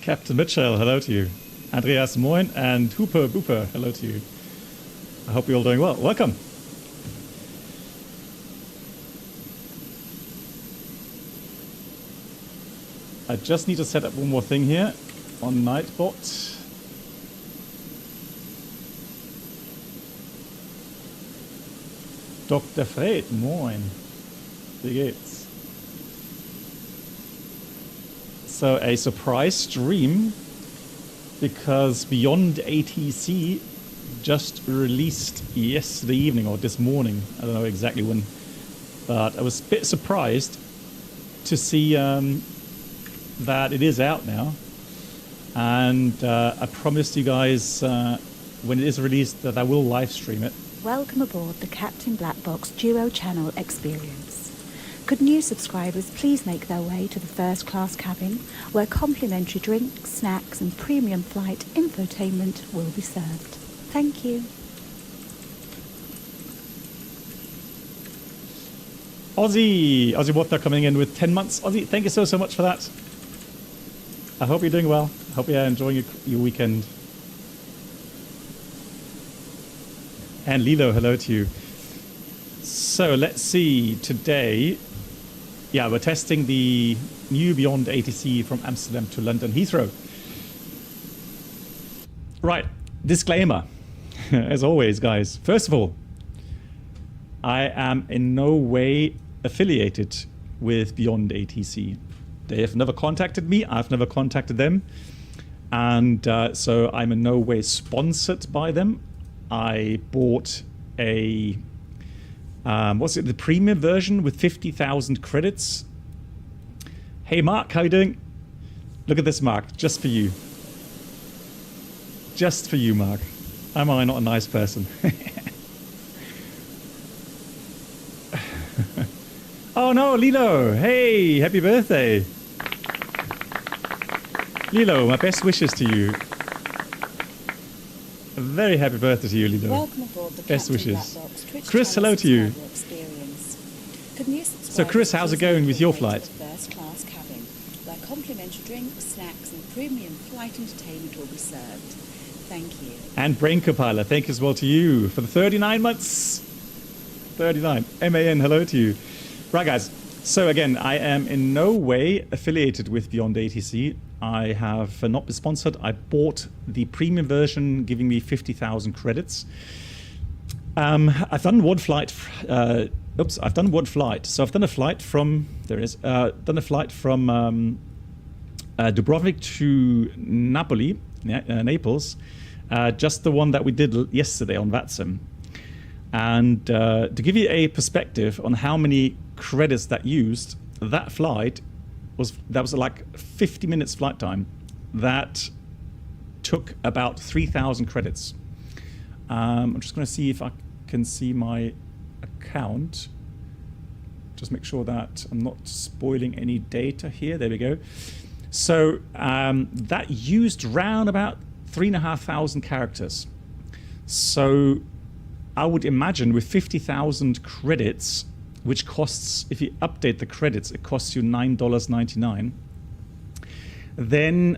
Captain Mitchell, hello to you. Andreas Moin and Hooper Booper, hello to you. I hope you're all doing well. Welcome. I just need to set up one more thing here on Nightbot. Dr. Fred, moin. Wie geht's? So a surprise stream because BeyondATC just released yesterday evening or this morning. I don't know exactly when, but I was a bit surprised to see that it is out now. And I promised you guys when it is released that I will live stream it. Welcome aboard the Captain Black Box Duo Channel experience. Could new subscribers please make their way to the first class cabin where complimentary drinks, snacks and premium flight infotainment will be served. Thank you. Aussie Water coming in with 10 months. Aussie, thank you so much for that. I hope you're doing well. I hope you're enjoying your weekend. And Lilo, hello to you. So let's see, today, yeah, we're testing the new BeyondATC from Amsterdam to London Heathrow. Right, disclaimer, as always, guys. First of all, I am in no way affiliated with BeyondATC. They have never contacted me, I've never contacted them. And so I'm in no way sponsored by them. I bought a, the premium version with 50,000 credits. Hey Mark, how you doing? Look at this, Mark, just for you. Just for you, Mark. Am I not a nice person? Oh no, Lilo, hey, happy birthday. Lilo, my best wishes to you. A very happy birthday to you, Lilo. Welcome aboard the best Captain wishes. Black Box Twitch Chris, hello to you. So Chris, how's it going with your flight? First class cabin, where complimentary drinks, snacks and premium flight entertainment will be served. Thank you. And Brain Compiler, thank you as well to you for the 39 months. 39. MAN, hello to you. Right, guys. So again, I am in no way affiliated with BeyondATC. I have not been sponsored. I bought the premium version, giving me 50,000 credits. I've done one flight. I've done one flight. So I've done a flight from done a flight from Dubrovnik to Napoli, Naples. Just the one that we did yesterday on vatsim. And to give you a perspective on how many credits that used, that flight was like 50 minutes flight time. That took about 3,000 credits. I'm just going to see if I can see my account. Just make sure that I'm not spoiling any data here. There we go. So that used round about 3,500 characters. So I would imagine with 50,000 credits, which costs, if you update the credits, it costs you $9.99. Then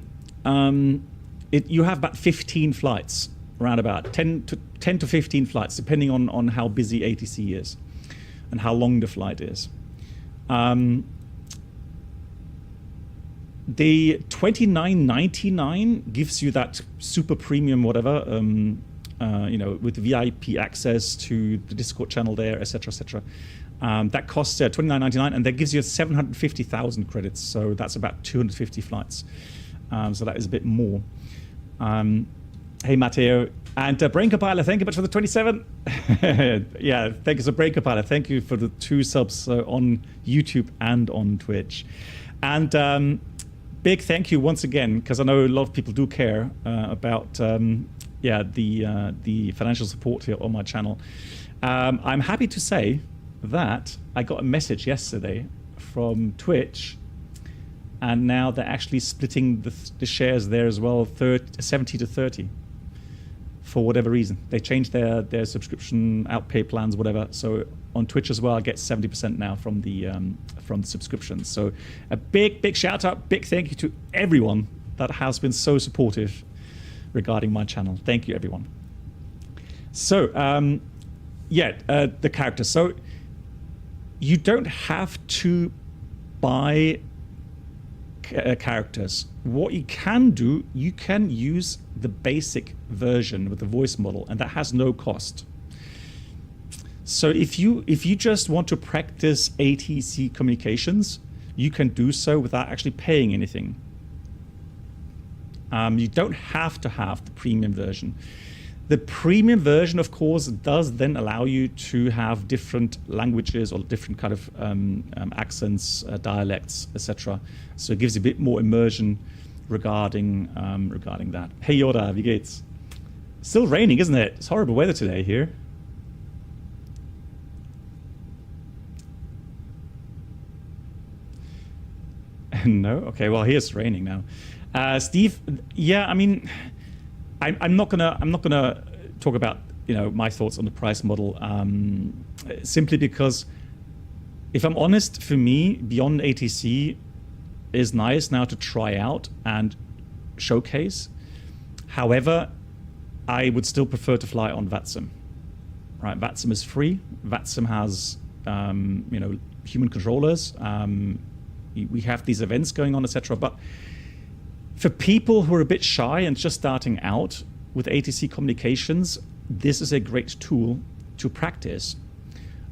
you have about 15 flights, around about 10 to 15 flights, depending on how busy ATC is and how long the flight is. The $29.99 gives you that super premium whatever, with VIP access to the Discord channel there, etc., etc. That costs $29.99, and that gives you 750,000 credits. So that's about 250 flights. So that is a bit more. Hey, Matteo. And Brain Compiler, thank you much for the 27. Yeah, thank you, so Brain Compiler. Thank you for the 2 subs on YouTube and on Twitch. And big thank you once again, because I know a lot of people do care about the financial support here on my channel. I'm happy to say that I got a message yesterday from Twitch, and now they're actually splitting the shares there as well, 70 to 30. For whatever reason, they changed their subscription outpay plans, whatever. So on Twitch as well, I get 70% now from the subscriptions. So a big shout out, big thank you to everyone that has been so supportive regarding my channel. Thank you, everyone. So, the characters. So, you don't have to buy characters. What you can do, you can use the basic version with the voice model, and that has no cost. So if you just want to practice ATC communications, you can do so without actually paying anything. You don't have to have the premium version. The premium version, of course, does then allow you to have different languages or different kind of accents, dialects, etc. So it gives you a bit more immersion regarding that. Hey Yoda, wie geht's? Still raining, isn't it? It's horrible weather today here. No? Okay, well, here's raining now. Steve, yeah, I mean, I'm not gonna talk about my thoughts on the price model, simply because, if I'm honest, for me, BeyondATC is nice now to try out and showcase. However, I would still prefer to fly on vatsim. Right, vatsim is free. vatsim has human controllers. We have these events going on, etc. But for people who are a bit shy and just starting out with ATC communications, this is a great tool to practice.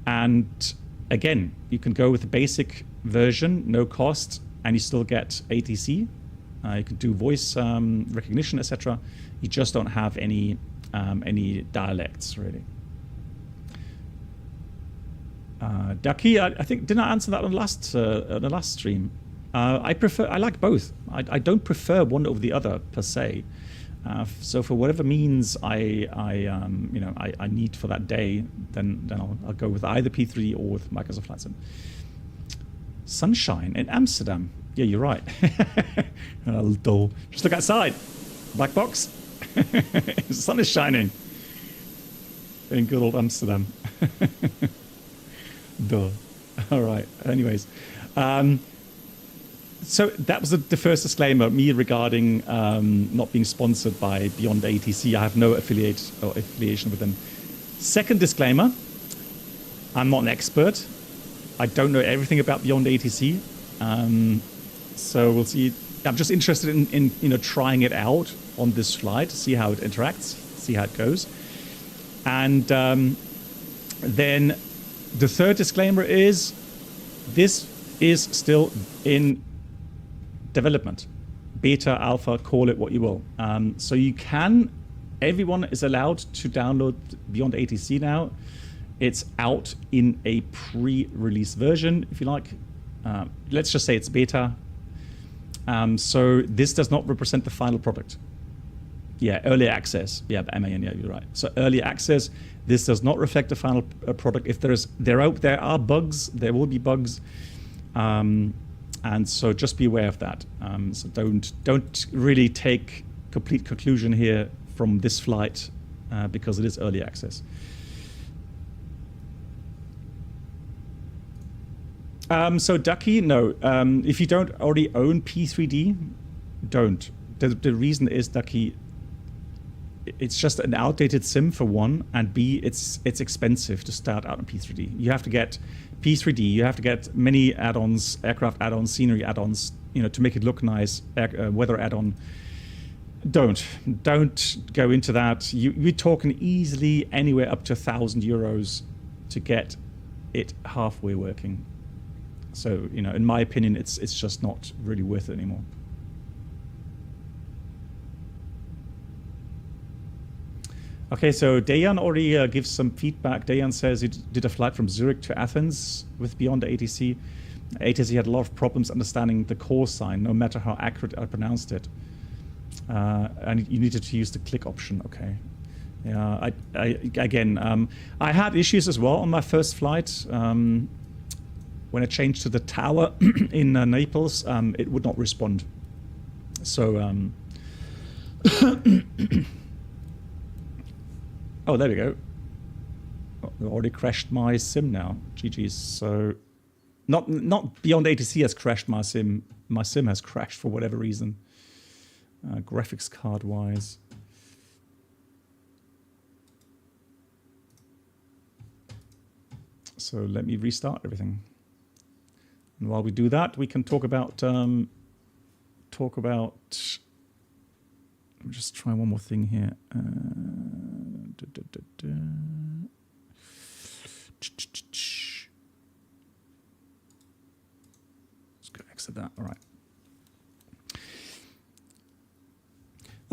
And again, you can go with the basic version, no cost, and you still get ATC. You can do voice recognition, etc. You just don't have any dialects, really. Ducky, I think, didn't I answer that on the last stream? I like both. I don't prefer one over the other per se. So for whatever means I need for that day, then I'll go with either P3D or with Microsoft Flight Sim. Sunshine in Amsterdam. Yeah, you're right. Dull. Just look outside. Black box. The sun is shining in good old Amsterdam. Duh. All right. Anyways, so that was the first disclaimer, me regarding not being sponsored by BeyondATC. I have no affiliation with them. Second disclaimer, I'm not an expert. I don't know everything about BeyondATC. So we'll see. I'm just interested in trying it out on this flight, see how it interacts, see how it goes. And then the third disclaimer is this is still in development. Beta, alpha, call it what you will. So everyone is allowed to download BeyondATC now. It's out in a pre-release version, if you like. Let's just say it's beta. So this does not represent the final product. Yeah, early access. Yeah, MAN, yeah, you're right. So early access, this does not reflect the final product. If there are bugs, there will be bugs. And so just be aware of that. So don't really take complete conclusion here from this flight because it is early access. So Ducky, no. If you don't already own P3D, don't. The reason is, Ducky, it's just an outdated sim for one, and B, it's expensive to start out on P3D. You have to get P3D, you have to get many add-ons, aircraft add-ons, scenery add-ons, to make it look nice, weather add-on. Don't go into that. You're talking easily anywhere up to €1,000 to get it halfway working. So, in my opinion, it's just not really worth it anymore. Okay, so Dayan already gives some feedback. Dayan says he did a flight from Zurich to Athens with BeyondATC. ATC had a lot of problems understanding the call sign, no matter how accurate I pronounced it. And you needed to use the click option. Okay. Yeah, I had issues as well on my first flight. When I changed to the tower in Naples, it would not respond. So, oh, there we go. Oh, we already crashed my sim now. GG's. So, not BeyondATC has crashed my sim. My sim has crashed for whatever reason. graphics card wise. So let me restart everything. And while we do that, we can talk about let me just try one more thing here. Let's go exit that. All right.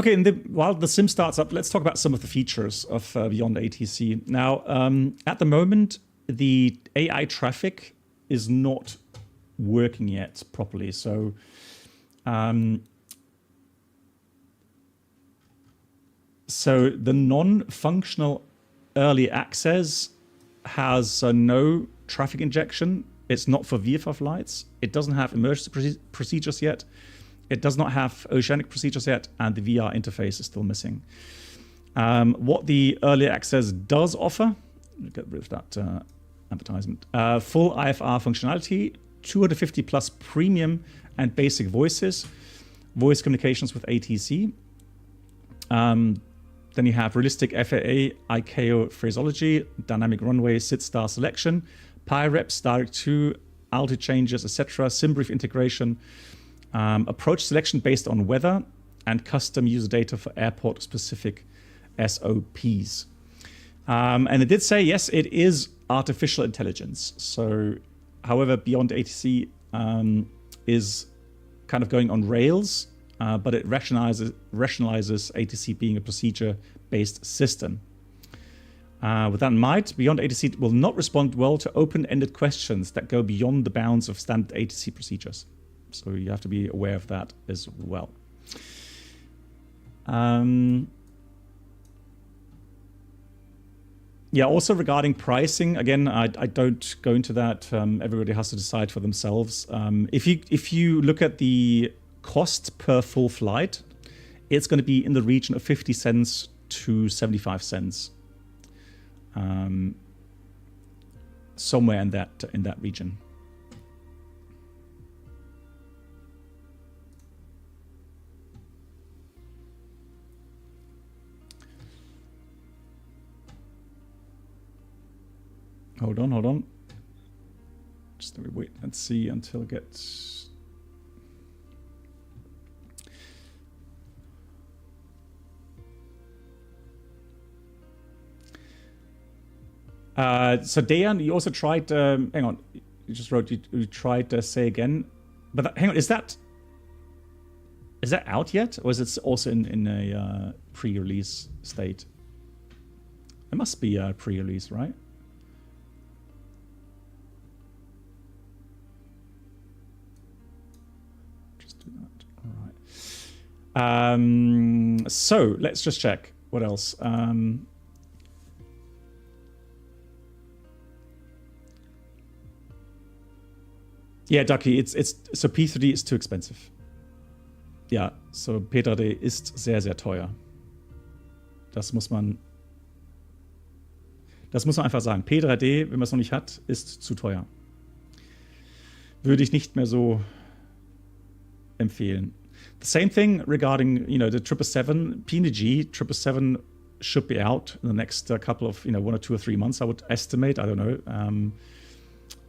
Okay, and while the sim starts up, let's talk about some of the features of BeyondATC. Now, at the moment, the AI traffic is not working yet properly. So, so the non-functional early access has no traffic injection. It's not for VFR flights. It doesn't have emergency procedures yet. It does not have oceanic procedures yet, and the VR interface is still missing. What the early access does offer, get rid of that advertisement, full IFR functionality, 250 plus premium and basic voices, voice communications with ATC. Then you have realistic FAA, ICAO phraseology, dynamic runway, sit star selection, PIREPs, direct to, altitude changes, etc., SimBrief integration, approach selection based on weather, and custom user data for airport-specific SOPs. And it did say, yes, it is artificial intelligence. So, however, BeyondATC is kind of going on rails, but it rationalizes ATC being a procedure-based system. With that in mind, BeyondATC will not respond well to open-ended questions that go beyond the bounds of standard ATC procedures. So you have to be aware of that as well. Yeah, also regarding pricing, again, I don't go into that. Everybody has to decide for themselves. If you look at the cost per full flight, it's going to be in the region of 50 cents to 75 cents. Somewhere in that region. Hold on. Just let me wait and see until it gets... So Dejan, you also tried, hang on, you just wrote, you tried to say again, but hang on, is that out yet? Or is it also in a pre-release state? It must be a pre-release, right? So let's just check what else. Yeah, Ducky, it's so P3D is too expensive. Ja, so P3D ist sehr, sehr teuer. Das muss man einfach sagen. P3D, wenn man es noch nicht hat, ist zu teuer. Würde ich nicht mehr so empfehlen. The same thing regarding, the 777 PNG 777 should be out in the next couple of, 1 or 2 or 3 months, I would estimate. I don't know.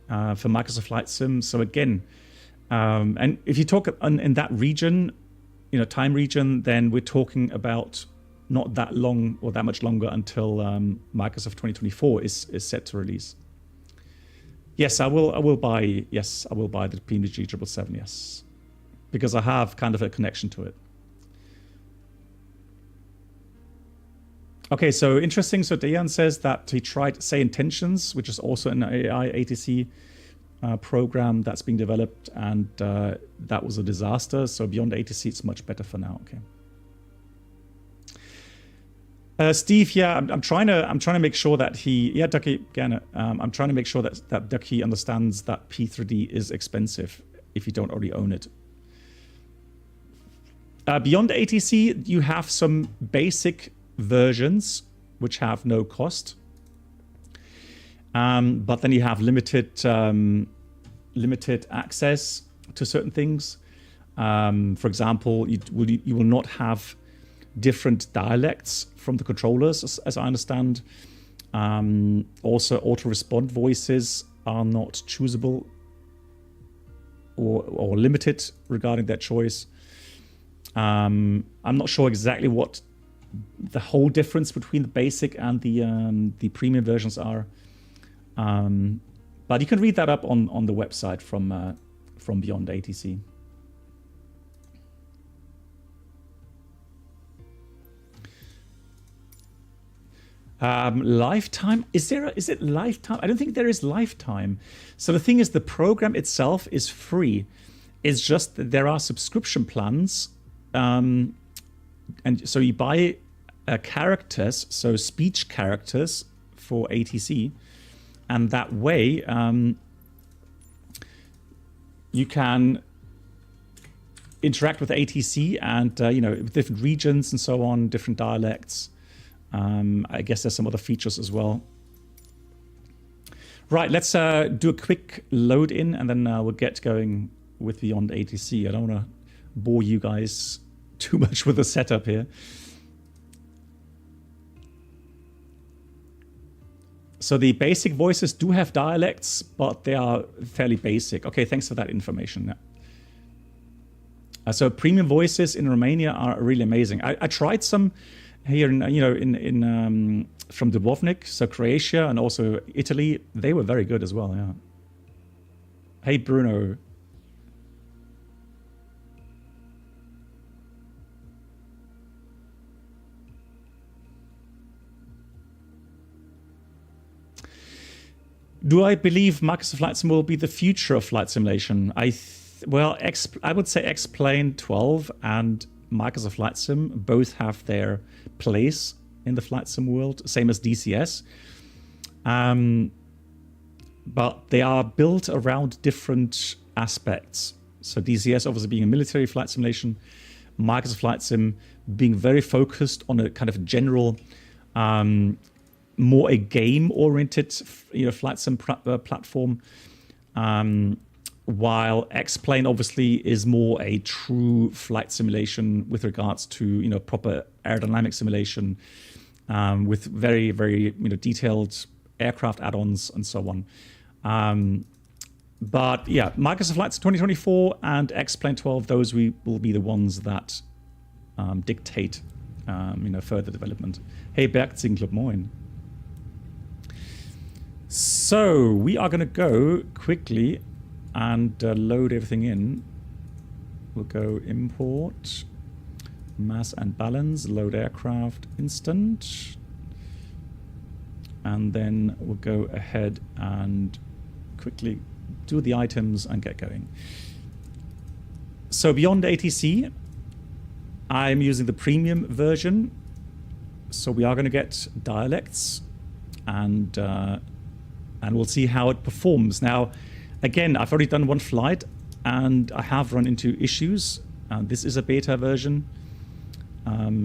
For Microsoft Flight Sim. So again, and if you talk in that region, time region, then we're talking about not that long or that much longer until Microsoft 2024 is set to release. Yes, I will buy. Yes, I will buy the PNG 777. Yes. Because I have kind of a connection to it. Okay, so interesting. So Dejan says that he tried Say Intentions, which is also an AI ATC program that's being developed, and that was a disaster. So BeyondATC, it's much better for now. Okay. Steve, yeah, I'm trying to make sure that Ducky, gerne. I'm trying to make sure that Ducky understands that P3D is expensive if you don't already own it. BeyondATC, you have some basic versions which have no cost, but then you have limited access to certain things. For example, you will not have different dialects from the controllers, as I understand. Also, auto-respond voices are not choosable or limited regarding that choice. I'm not sure exactly what the whole difference between the basic and the premium versions are. But you can read that up on the website from BeyondATC. Lifetime? Is it lifetime? I don't think there is lifetime. So the thing is, the program itself is free. It's just that there are subscription plans. And so you buy characters, so speech characters for ATC. And that way, you can interact with ATC and, with different regions and so on, different dialects. I guess there's some other features as well. Right, let's do a quick load in and then we'll get going with BeyondATC. I don't want to bore you guys too much with the setup here. So the basic voices do have dialects, but they are fairly basic. Okay, thanks for that information. So premium voices in Romania are really amazing. I tried some here in from Dubrovnik, so Croatia and also Italy. They were very good as well. Yeah. Hey Bruno. Do I believe Microsoft Flight Sim will be the future of flight simulation? I would say X-Plane 12 and Microsoft Flight Sim both have their place in the flight sim world, same as DCS. But they are built around different aspects. So DCS obviously being a military flight simulation, Microsoft Flight Sim being very focused on a kind of general, more a game-oriented, flight sim platform. While X-Plane obviously is more a true flight simulation with regards to proper aerodynamic simulation, with very, very detailed aircraft add-ons and so on. But yeah, Microsoft Flight 2024 and X-Plane 12, those will be the ones that dictate further development. Hey Bergzing moin. So we are going to go quickly and load everything in. We'll go import, mass and balance, load aircraft instant. And then we'll go ahead and quickly do the items and get going. So BeyondATC, I'm using the premium version. So we are going to get dialects and we'll see how it performs. Now, again, I've already done one flight and I have run into issues. This is a beta version.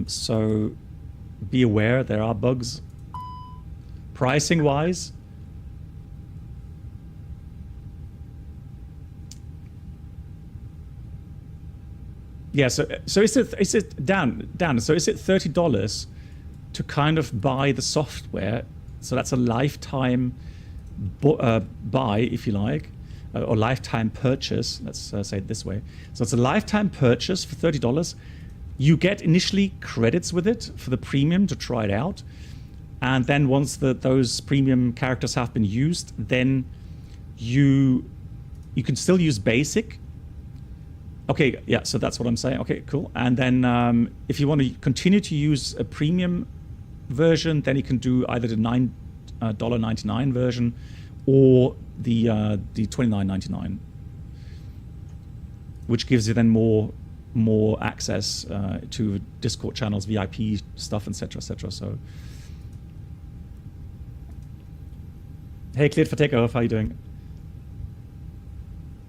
So be aware there are bugs. Pricing wise, yeah, so is it Dan, so is it $30 to kind of buy the software? So that's a lifetime buy, if you like, or lifetime purchase. Let's say it this way. So it's a lifetime purchase for $30. You get initially credits with it for the premium to try it out, and then once those premium characters have been used, then you can still use basic. Okay, yeah, so that's what I'm saying. Okay, cool. And then if you want to continue to use a premium version, then you can do either the $9.99 version or the $29.99, which gives you then more access to Discord channels, VIP stuff, etc., etc. So, hey, cleared for takeoff. How are you doing?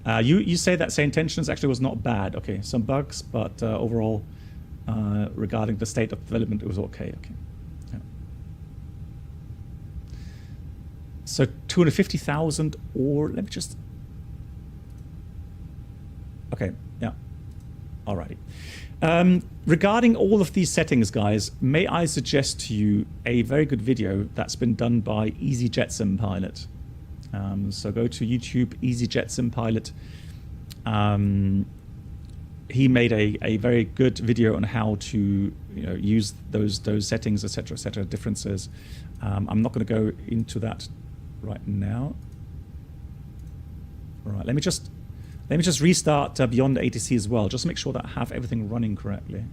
You say that say intentions actually was not bad. Okay, some bugs, but overall, regarding the state of development, it was okay. Okay. Yeah. So 250,000, or let me just. Okay. Yeah. Alrighty. Regarding all of these settings, guys, may I suggest to you a very good video that's been done by EasyJetSim Pilot. So go to YouTube, EasyJetSim Pilot. He made a very good video on how to use those settings, etc., differences. I'm not going to go into that right now. Right, let me just restart BeyondATC as well, just to make sure that I have everything running correctly.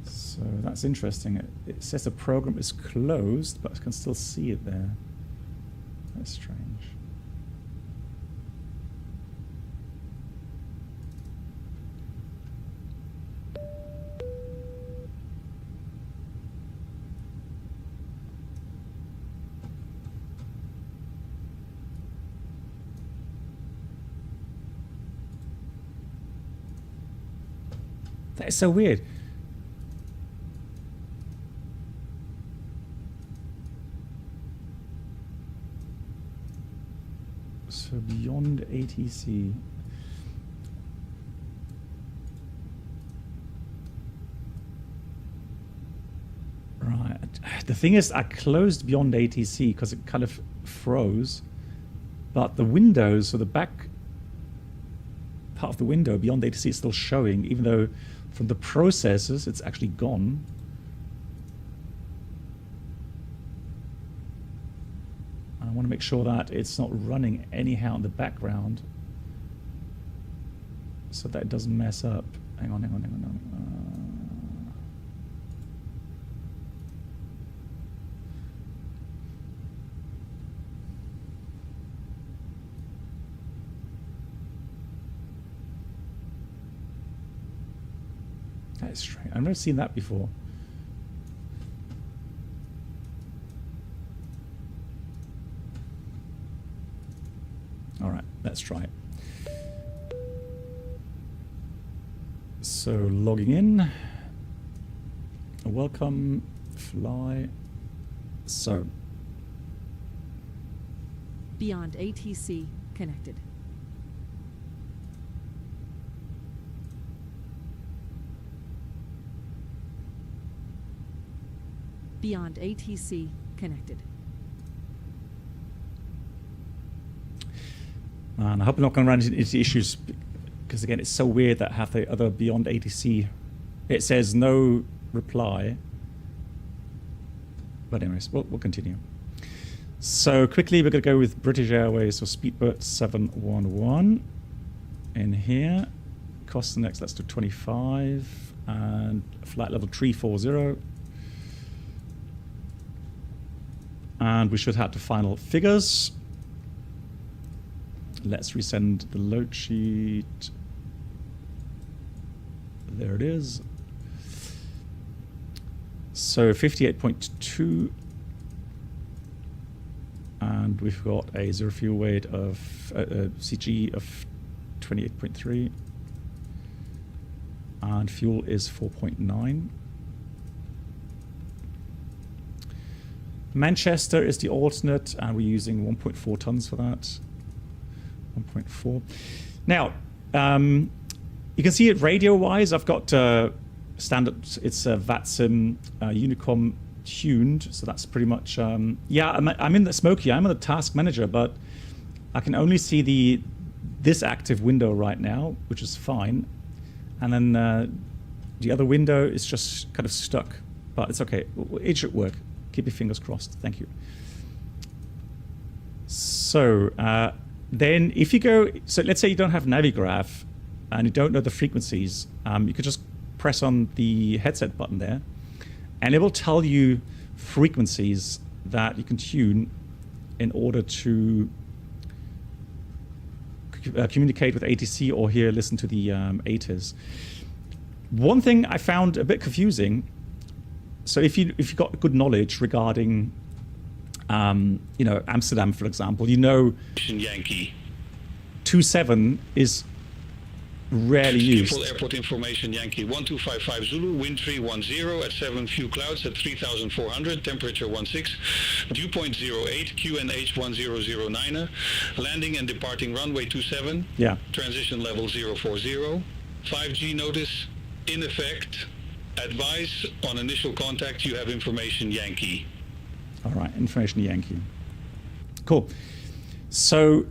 So that's interesting. It says the program is closed, but I can still see it there. That's strange. That is so weird. So BeyondATC. Right. The thing is, I closed BeyondATC because it kind of froze. But the windows, so the back part of the window, BeyondATC, is still showing, even though from the processors it's actually gone. I want to make sure that it's not running anyhow in the background so that it doesn't mess up. Hang on. That is strange. I've never seen that before. All right, let's try it. So logging in. Welcome, fly. So. BeyondATC connected. BeyondATC connected. And I hope I'm not going to run into issues because, again, it's so weird that half the other BeyondATC, it says no reply. But anyways, we'll continue. So quickly, we're going to go with British Airways, so Speedbird 711 in here. Cost index, let's do 25. And flight level 340. And we should have the final figures. Let's resend the load sheet. There it is. So 58.2. And we've got a zero fuel weight of CG of 28.3. And fuel is 4.9. Manchester is the alternate, and we're using 1.4 tons for that. 1.4. Now, you can see it radio-wise. I've got standard. It's a vatsim Unicom tuned, so that's pretty much. Yeah, I'm in the Smoky. I'm in the task manager, but I can only see this active window right now, which is fine, and then the other window is just kind of stuck, but it's okay. It should work. Keep your fingers crossed. Thank you. So then if you go, so let's say you don't have Navigraph and you don't know the frequencies, you could just press on the headset button there and it will tell you frequencies that you can tune in order to communicate with ATC or here listen to the ATIS. One thing I found a bit confusing. So if you've got good knowledge regarding, Amsterdam, for example, Yankee 27 is rarely used. Full airport information Yankee 1255 Zulu, wind 310 at 7, few clouds at 3,400, temperature 16, dew point 08, QNH 1009, landing and departing runway 27, Yeah. transition level 040, 5G notice in effect, advise on initial contact you have information Yankee. All right, information Yankee. Cool. So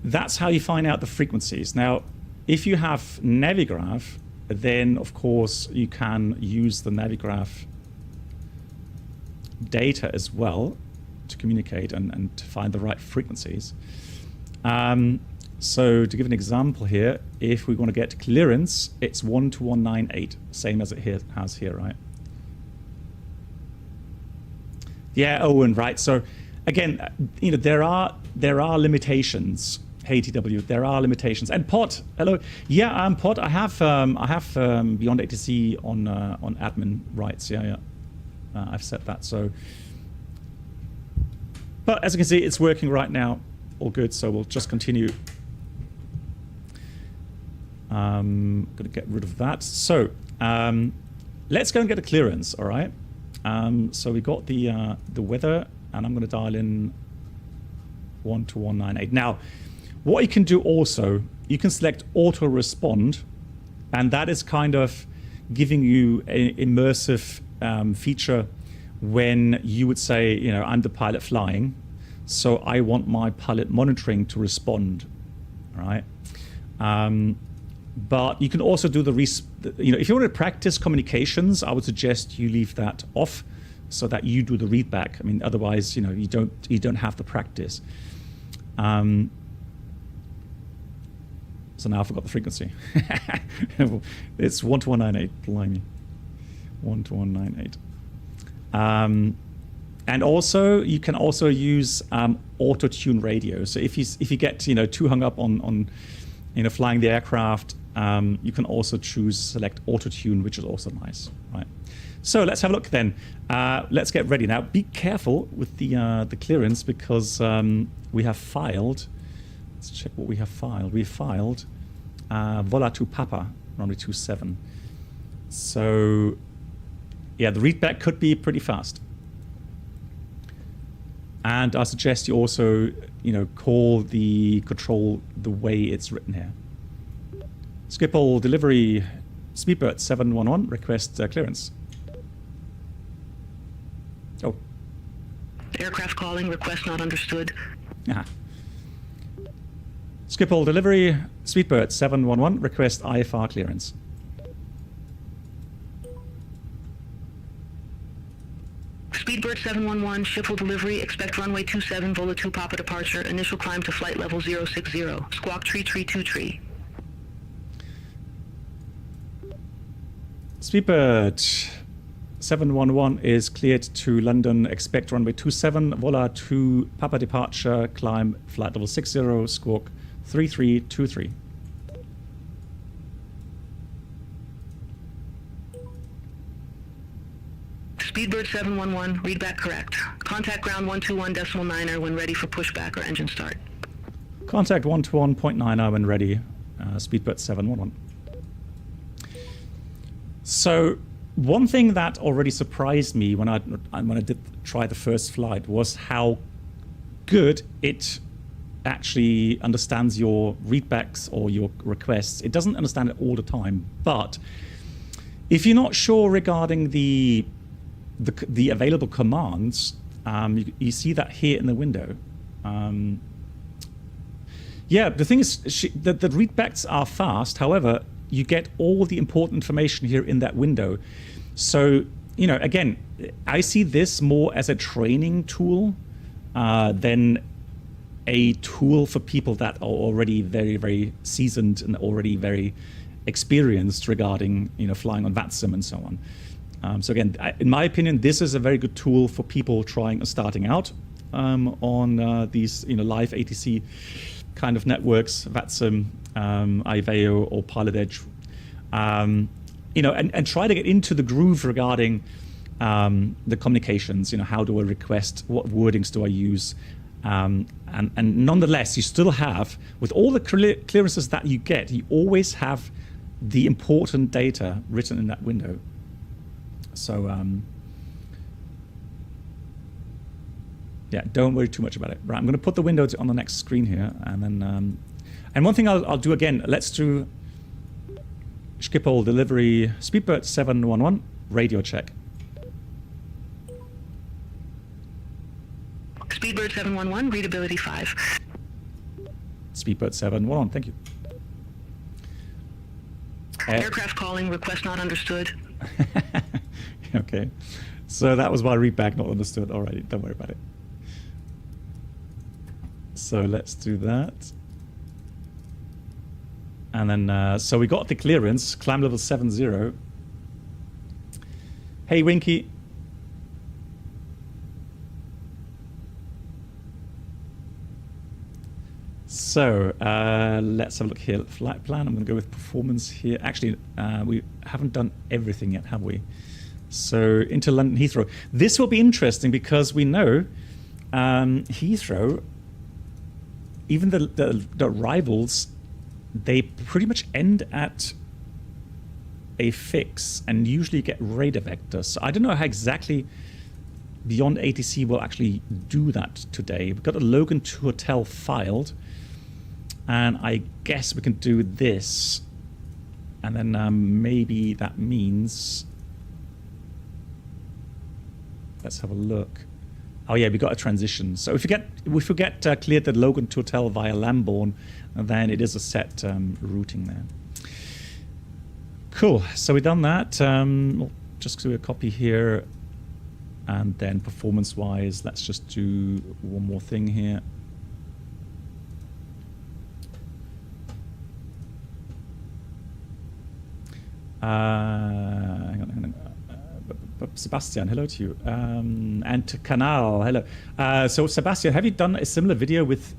that's how you find out the frequencies. Now, if you have Navigraph, then of course you can use the Navigraph data as well to communicate and to find the right frequencies. So to give an example here, if we want to get clearance, it's 12198, same as it has here, right? Yeah, Owen, right. So again, there are limitations. Hey TW, there are limitations. And Pod, hello. Yeah, Pod, I have BeyondATC on admin rights. Yeah. I've set that. So, but as you can see, it's working right now. All good. So we'll just continue. Gonna get rid of that. So let's go and get a clearance. All right. So we got the weather, and I'm going to dial in 12198. Now, what you can do also, you can select auto respond, and that is kind of giving you an immersive feature when you would say, I'm the pilot flying, so I want my pilot monitoring to respond, all right? But you can also do if you want to practice communications, I would suggest you leave that off so that you do the readback. I mean, otherwise, you don't have the practice. So now I forgot the frequency. It's 12198, blimey. 12198. And also, you can also use auto-tune radio. So if you get too hung up on flying the aircraft, you can also select auto-tune, which is also nice, right? So let's have a look then. Let's get ready now. Be careful with the clearance because we have filed. Let's check what we have filed. We filed Vola to Papa, runway 27. So yeah, the readback could be pretty fast. And I suggest you also, call the control the way it's written here. Schiphol delivery, Speedbird 711, request clearance. Oh. Aircraft calling, request not understood. Ah. Schiphol delivery, Speedbird 711, request IFR clearance. Speedbird 711, Schiphol delivery, expect runway 27, Vola 2 Papa departure, initial climb to flight level 060, squawk 332 Speedbird 711 is cleared to London, expect runway 27, Vola 2 Papa departure, climb flight level 60, squawk 3323. Speedbird 711, readback correct. Contact ground 121.9er when ready for pushback or engine start. Contact 121.9er when ready, Speedbird 711. So one thing that already surprised me when I did try the first flight was how good it actually understands your readbacks or your requests. It doesn't understand it all the time, but if you're not sure regarding the available commands, you see that here in the window. Yeah, the thing is that the readbacks are fast. However, you get all the important information here in that window. So, again, I see this more as a training tool than a tool for people that are already very, very seasoned and already very experienced regarding, flying on vatsim and so on. So again, in my opinion, this is a very good tool for people starting out on these, live ATC kind of networks, vatsim, IVEO, or Pilot Edge. You know, and try to get into the groove regarding the communications. You know, how do I request? What wordings do I use? And nonetheless, you still have, with all the clearances that you get, you always have the important data written in that window. So, yeah, don't worry too much about it. Right, I'm going to put the window on the next screen here, and then, and one thing I'll do again. Let's do Schiphol delivery Speedbird 711 radio check. Speedbird 711, readability 5. Speedbird 711, thank you. Aircraft calling, request not understood. Okay, so that was my readback not understood. All right, don't worry about it. So let's do that. And then, so we got the clearance, climb level 70. Hey, Winky. So let's have a look here. Flight plan. I'm going to go with performance here. Actually, we haven't done everything yet, have we? So into London Heathrow. This will be interesting because we know Heathrow, even the rivals, they pretty much end at a fix and usually get radar vectors. So I don't know how exactly BeyondATC will actually do that today. We've got a Logan to Hotel filed. And I guess we can do this. And then maybe that means... Let's have a look. Oh yeah, we got a transition. So if we get cleared the Logan to Hotel via Lambourne, then it is a set routing there. Cool. So we've done that. We'll just do a copy here, and then performance-wise, let's just do one more thing here. Hang on. Sebastian, hello to you. And to Canal, hello. So Sebastian, have you done a similar video with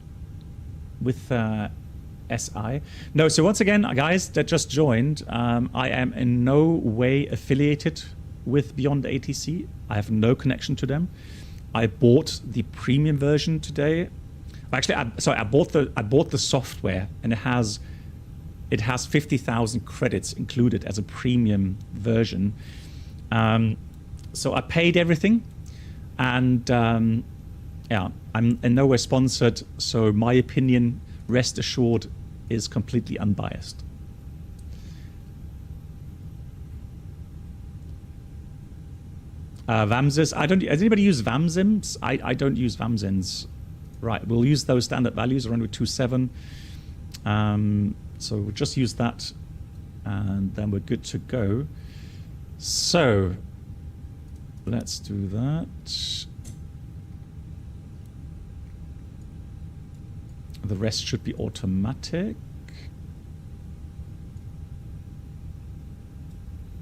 SI? No, so once again, guys that just joined, I am in no way affiliated with BeyondATC. I have no connection to them. I bought the premium version today. Actually, I bought the software, and it has 50,000 credits included as a premium version. So I paid everything, and yeah, I'm in no way sponsored. So my opinion, rest assured, is completely unbiased. VAMSIS, does anybody use VAMSIMs? I don't use VAMSIMs. Right, we'll use those standard values, runway 27. So we'll just use that, and then we're good to go. So let's do that. The rest should be automatic.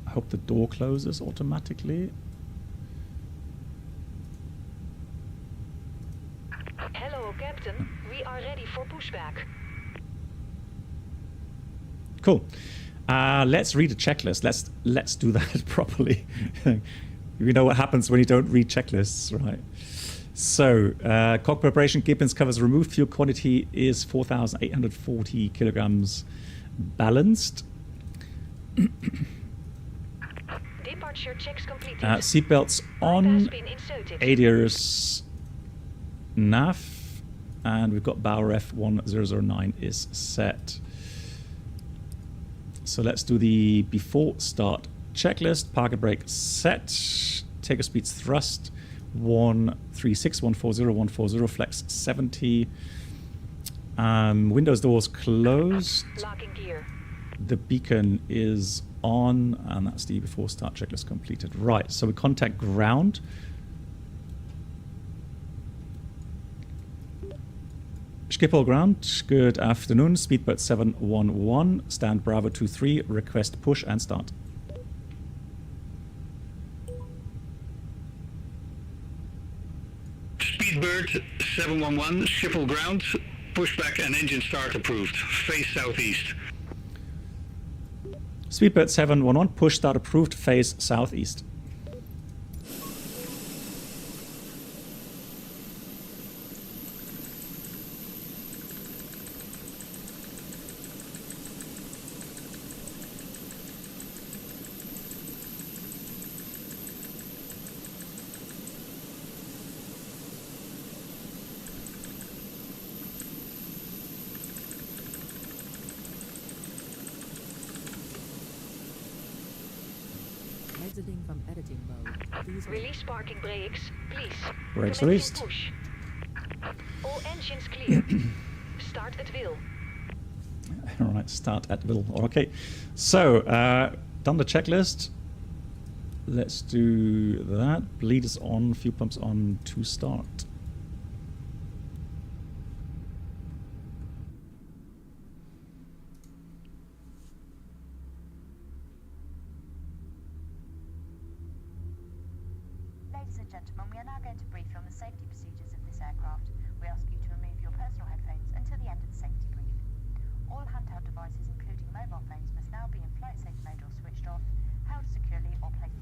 I hope the door closes automatically. Hello, Captain. We are ready for pushback. Cool. Let's read a checklist. Let's do that properly. You know what happens when you don't read checklists, right? So, cockpit preparation, Gibbons covers removed fuel quantity is 4,840 kilograms balanced. Departure checks completed. Seatbelts on. ADIRS nav, and we've got Bauer F1009 is set. So let's do the before start checklist. Park and brake set. Takeoff speeds thrust 136, 140, 140, flex 70. Windows doors closed. Locking gear. The beacon is on, and that's the before start checklist completed. Right, so we contact ground. Schiphol ground, good afternoon. Speedbird 711, stand Bravo 23, request push and start. Speedbird 711, Schiphol ground. Pushback and engine start approved. Face southeast. Speedbird 711, push start approved, face southeast. Exiting from editing mode. Please Release parking brakes, please. Brakes Commencing released. push. All engines clear. Start at will. Alright, start at will. Okay. So, done the checklist. Let's do that. Bleed is on, fuel pumps on to start. Ladies and gentlemen, we are now going to brief you on the safety procedures of this aircraft. We ask you to remove your personal headphones until the end of the safety brief. All handheld devices, including mobile phones, must now be in flight safe mode or switched off, held securely or placed.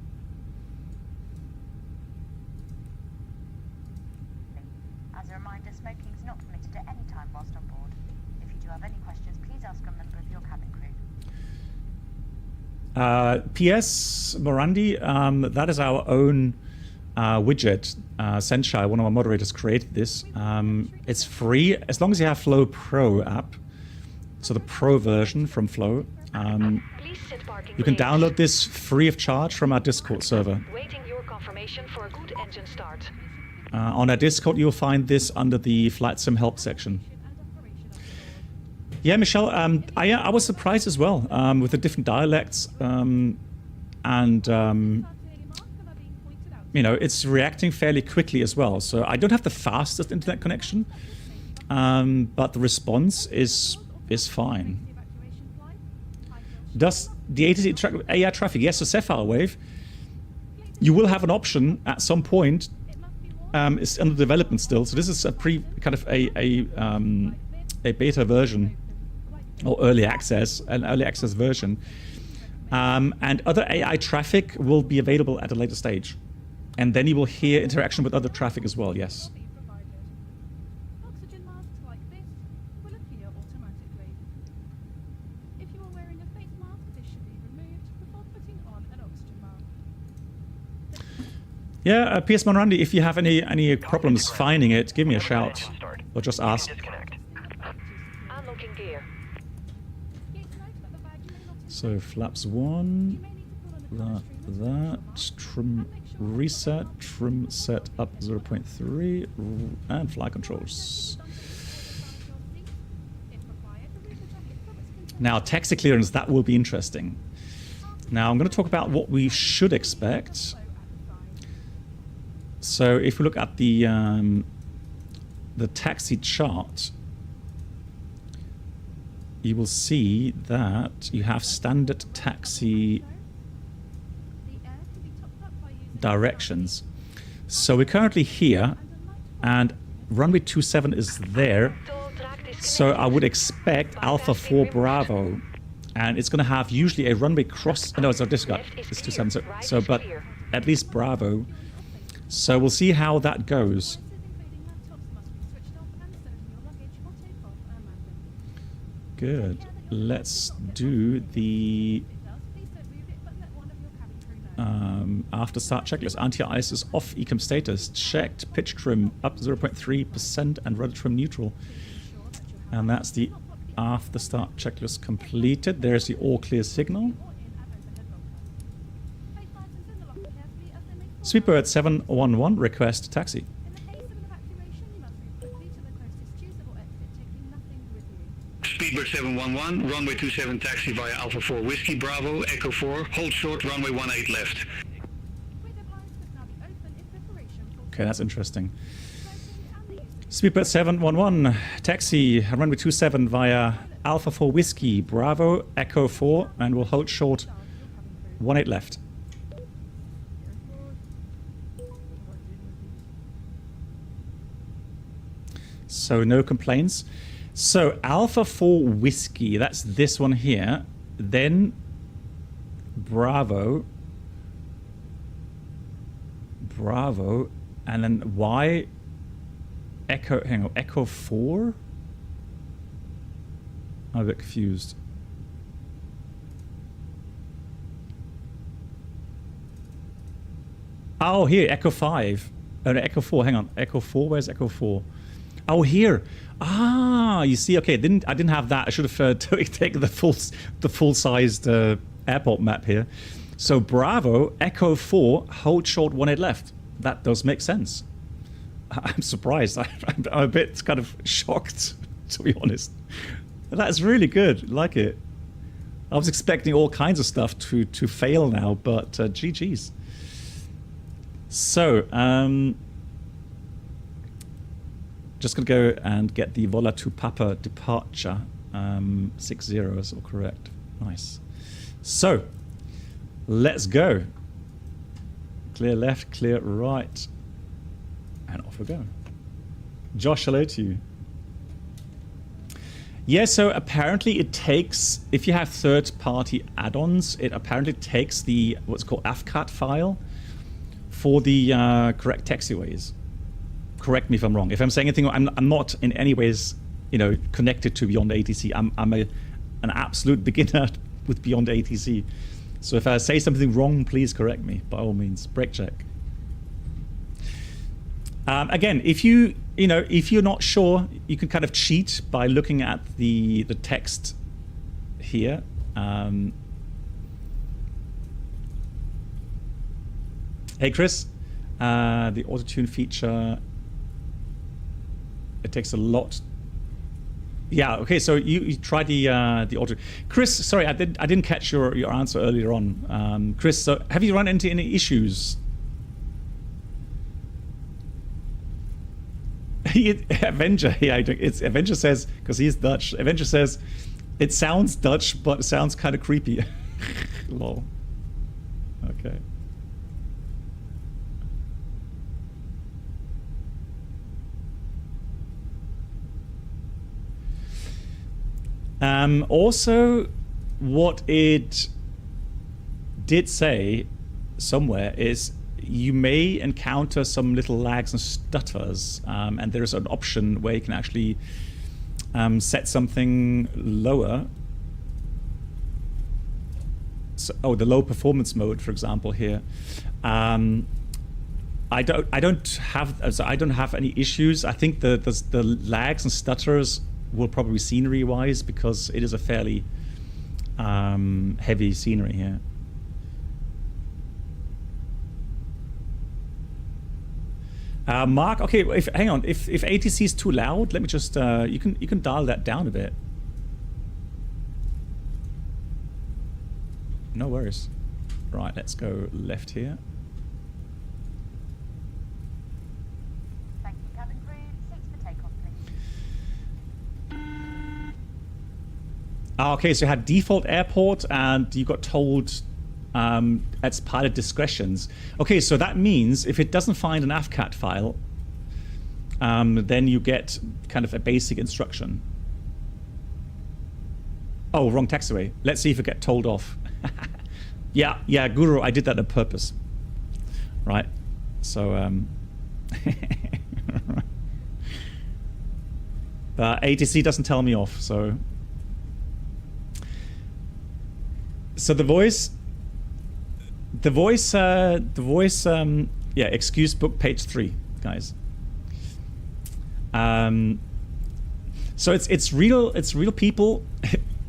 As a reminder, smoking is not permitted at any time whilst on board. If you do have any questions, please ask a member of your cabin crew. P.S. Morandi, that is our own widget. Senshai, one of our moderators, created this. It's free as long as you have Flow Pro app. So the Pro version from Flow. Please set parking You can brakes. download this free of charge from our Discord server. Waiting your confirmation for a good engine start. On our Discord, you'll find this under the Flight Sim help section. Yeah, Michelle, I was surprised as well with the different dialects. You know, it's reacting fairly quickly as well. So I don't have the fastest internet connection, but the response is fine. Does the ATC track AI traffic? Yes, so Sapphire Wave. You will have an option at some point. It's under development still, so this is a a beta version or early access, an early access version, and other AI traffic will be available at a later stage, and then you will hear interaction with other traffic as well. Yes. Oxygen masks like this will appear automatically. If you are wearing a face mask, this should be removed before putting on an oxygen mask. Yeah, PS Monrandi, if you have any problems finding it, give me a shout or just ask. Unlocking gear. So flaps 1, that, trim reset, trim set up 0.3, and flight controls. Now taxi clearance, that will be interesting. Now I'm going to talk about what we should expect. So if we look at the taxi chart, you will see that you have standard taxi directions. So we're currently here, and runway 27 is there. So I would expect Alpha 4 Bravo, and it's going to have usually a runway cross. No, it's not this guy. It's 27. So, but at least Bravo. So we'll see how that goes. Good. Let's do the after start checklist. Anti-ice is off. Ecom status checked. Pitch trim up 0.3% and rudder trim neutral. And that's the after start checklist completed. There's the all clear signal. Sweetbird 711 request taxi. Speedbird 711, runway 27 taxi via Alpha 4 Whiskey Bravo, Echo 4, hold short, runway 18 left. Okay, that's interesting. Speedbird 711, taxi, runway 27 via Alpha 4 Whiskey Bravo, Echo 4, and we'll hold short 18 left. So no complaints. So Alpha 4 Whiskey, that's this one here. Then Bravo. Bravo. And then Y Echo, hang on, Echo 4? I'm a bit confused. Oh, here, Echo 5. Oh, no, Echo 4, hang on. Echo 4, where's Echo 4? Oh, here. Ah, you see, okay, I didn't have that. I should have taken the full-sized airport map here. So Bravo, Echo 4, hold short 18 left. That does make sense. I'm surprised. I'm a bit kind of shocked, to be honest. That's really good. Like it. I was expecting all kinds of stuff to fail now, but GG's. So, just gonna go and get the Vola to Papa departure. 60 is all correct. Nice. So, let's go. Clear left, clear right. And off we go. Josh, hello to you. Yeah, so apparently it takes, if you have third-party add-ons, it apparently takes the, what's called AFCAT file for the correct taxiways. Correct me if I'm wrong. If I'm saying anything, I'm not in any ways, you know, connected to BeyondATC. I'm an absolute beginner with BeyondATC. So if I say something wrong, please correct me, by all means. Brake check. Again, if if you're not sure, you can kind of cheat by looking at the text here. Hey Chris, the auto-tune feature, it takes a lot. Yeah, okay, so you try the auto. Chris, sorry, I didn't catch your answer earlier on. Chris, so have you run into any issues? Avenger, yeah, it's Avenger says, because he's Dutch. Avenger says, it sounds Dutch, but it sounds kind of creepy. Lol. Okay. Also, what it did say somewhere is you may encounter some little lags and stutters, and there's an option where you can actually set something lower. So, oh, the low performance mode, for example, here. I don't have any issues. I think the lags and stutters will probably be scenery wise, because it is a fairly heavy scenery here. Mark, okay, hang on. If ATC is too loud, let me just you can dial that down a bit. No worries. Right, let's go left here. Thank you, cabin crew. Seats for takeoff, please. Okay, so you had default airport and you got told it's pilot discretions. Okay, so that means if it doesn't find an AFCAT file, then you get kind of a basic instruction. Oh, wrong taxiway. Let's see if it get told off. Yeah, Guru, I did that on purpose. Right, so but ATC doesn't tell me off, so the voice, yeah, excuse book page 3, guys. So it's real people,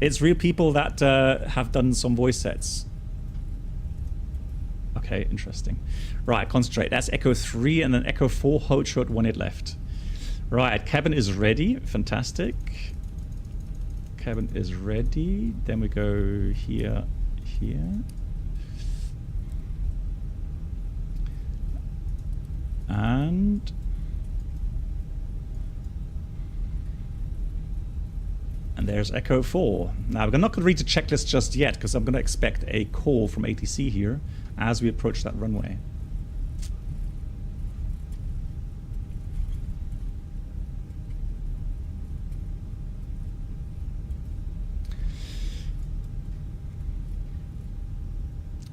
it's real people that have done some voice sets. Okay, interesting. Right, concentrate. That's Echo 3 and then Echo 4, hold short 18 left. Right, cabin is ready. Fantastic. Cabin is ready. Then we go here. And there's Echo 4. Now, we're not going to read the checklist just yet, because I'm going to expect a call from ATC here as we approach that runway.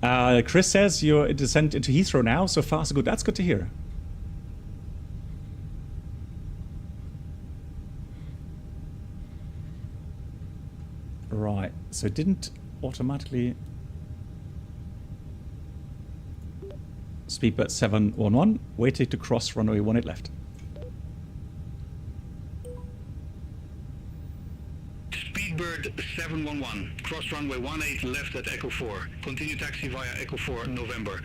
Chris says you're descent into Heathrow now. So far, so good. That's good to hear. Right. So it didn't automatically. Speedbird 711, waiting to cross runway 18 left. Speedbird 711, cross runway 18 left at Echo 4. Continue taxi via Echo 4 November.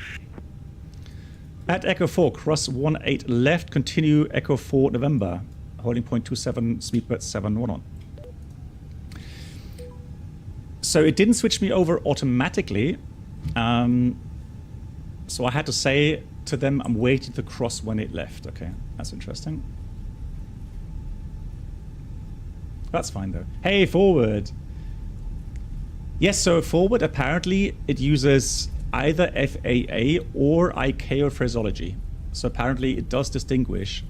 At Echo 4, cross 18 left, continue Echo 4 November. Holding point 27, Speedbird 711. So it didn't switch me over automatically. So I had to say to them, I'm waiting to cross when it left. Okay, that's interesting. That's fine though. Hey, forward. Yes, so forward, apparently it uses either FAA or ICAO phraseology. So apparently it does distinguish,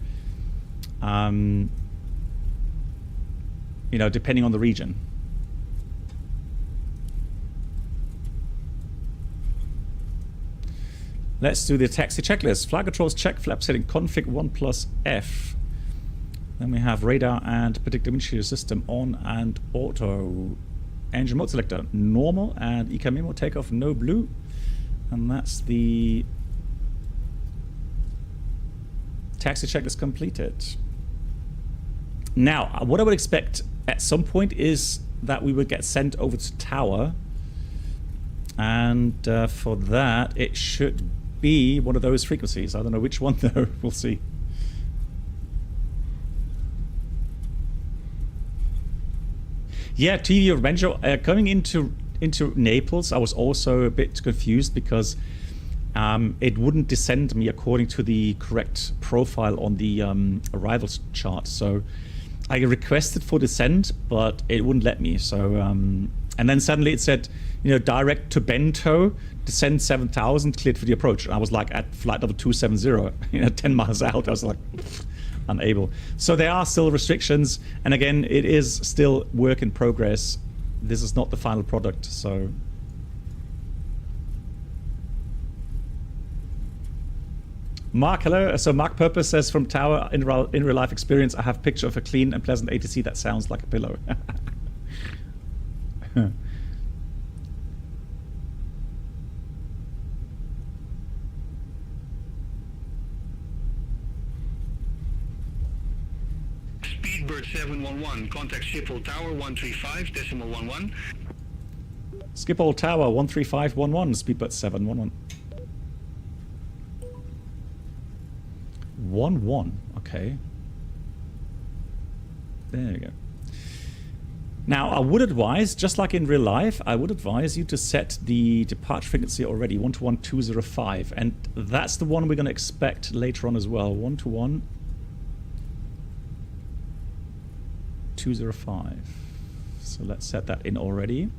you know, depending on the region. Let's do the taxi checklist. Flight controls check, flap setting, config 1+F. Then we have radar and predictive wind shear system on and auto. Engine mode selector, normal, and ECA memo, takeoff, no blue. And that's the taxi checklist completed. Now, what I would expect at some point is that we would get sent over to tower. And for that, it should be one of those frequencies. I don't know which one though. We'll see. Yeah, TV of Benjo. Coming into Naples, I was also a bit confused because it wouldn't descend me according to the correct profile on the arrivals chart. So I requested for descent, but it wouldn't let me. So and then suddenly it said, you know, direct to Bento, descend 7,000, cleared for the approach. And I was like at flight level 270, you know, 10 miles out. I was like unable. So there are still restrictions, and again, it is still work in progress. This is not the final product, so. Mark, hello. So Mark Purpose says, from tower in real life experience, I have picture of a clean and pleasant ATC that sounds like a pillow. Speedbird 711, contact Schiphol Tower 135.11. Schiphol Tower 135.11, Speedbird 711. 11, okay. There you go. Now, I would advise, just like in real life, I would advise you to set the departure frequency already, 121.205, and that's the one we're going to expect later on as well, 121.205. So let's set that in already.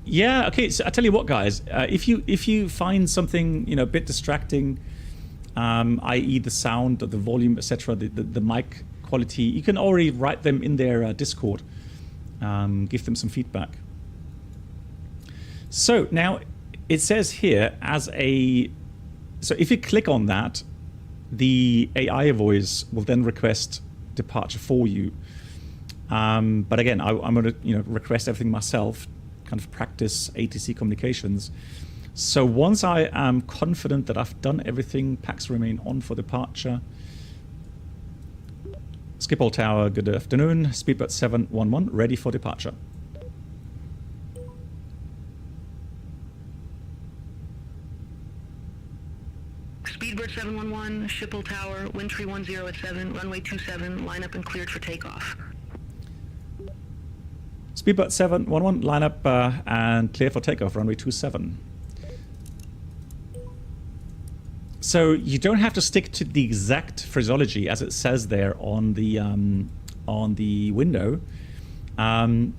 Yeah, okay, so I tell you what, guys, if you find something, you know, a bit distracting, i.e. the sound, the volume, etc., the mic quality, you can already write them in their Discord, give them some feedback. So now it says here so if you click on that, the AI voice will then request departure for you. But again, I'm going to, you know, request everything myself, kind of practice ATC communications. So once I am confident that I've done everything, packs remain on for departure. Schiphol Tower, good afternoon. Speedbird 711, ready for departure. Speedbird 711, Schiphol Tower, wind tree 10 at 7, runway 27, line up and cleared for takeoff. Speedbird 711, line up and clear for takeoff, runway 27. So you don't have to stick to the exact phraseology as it says there on the window. So,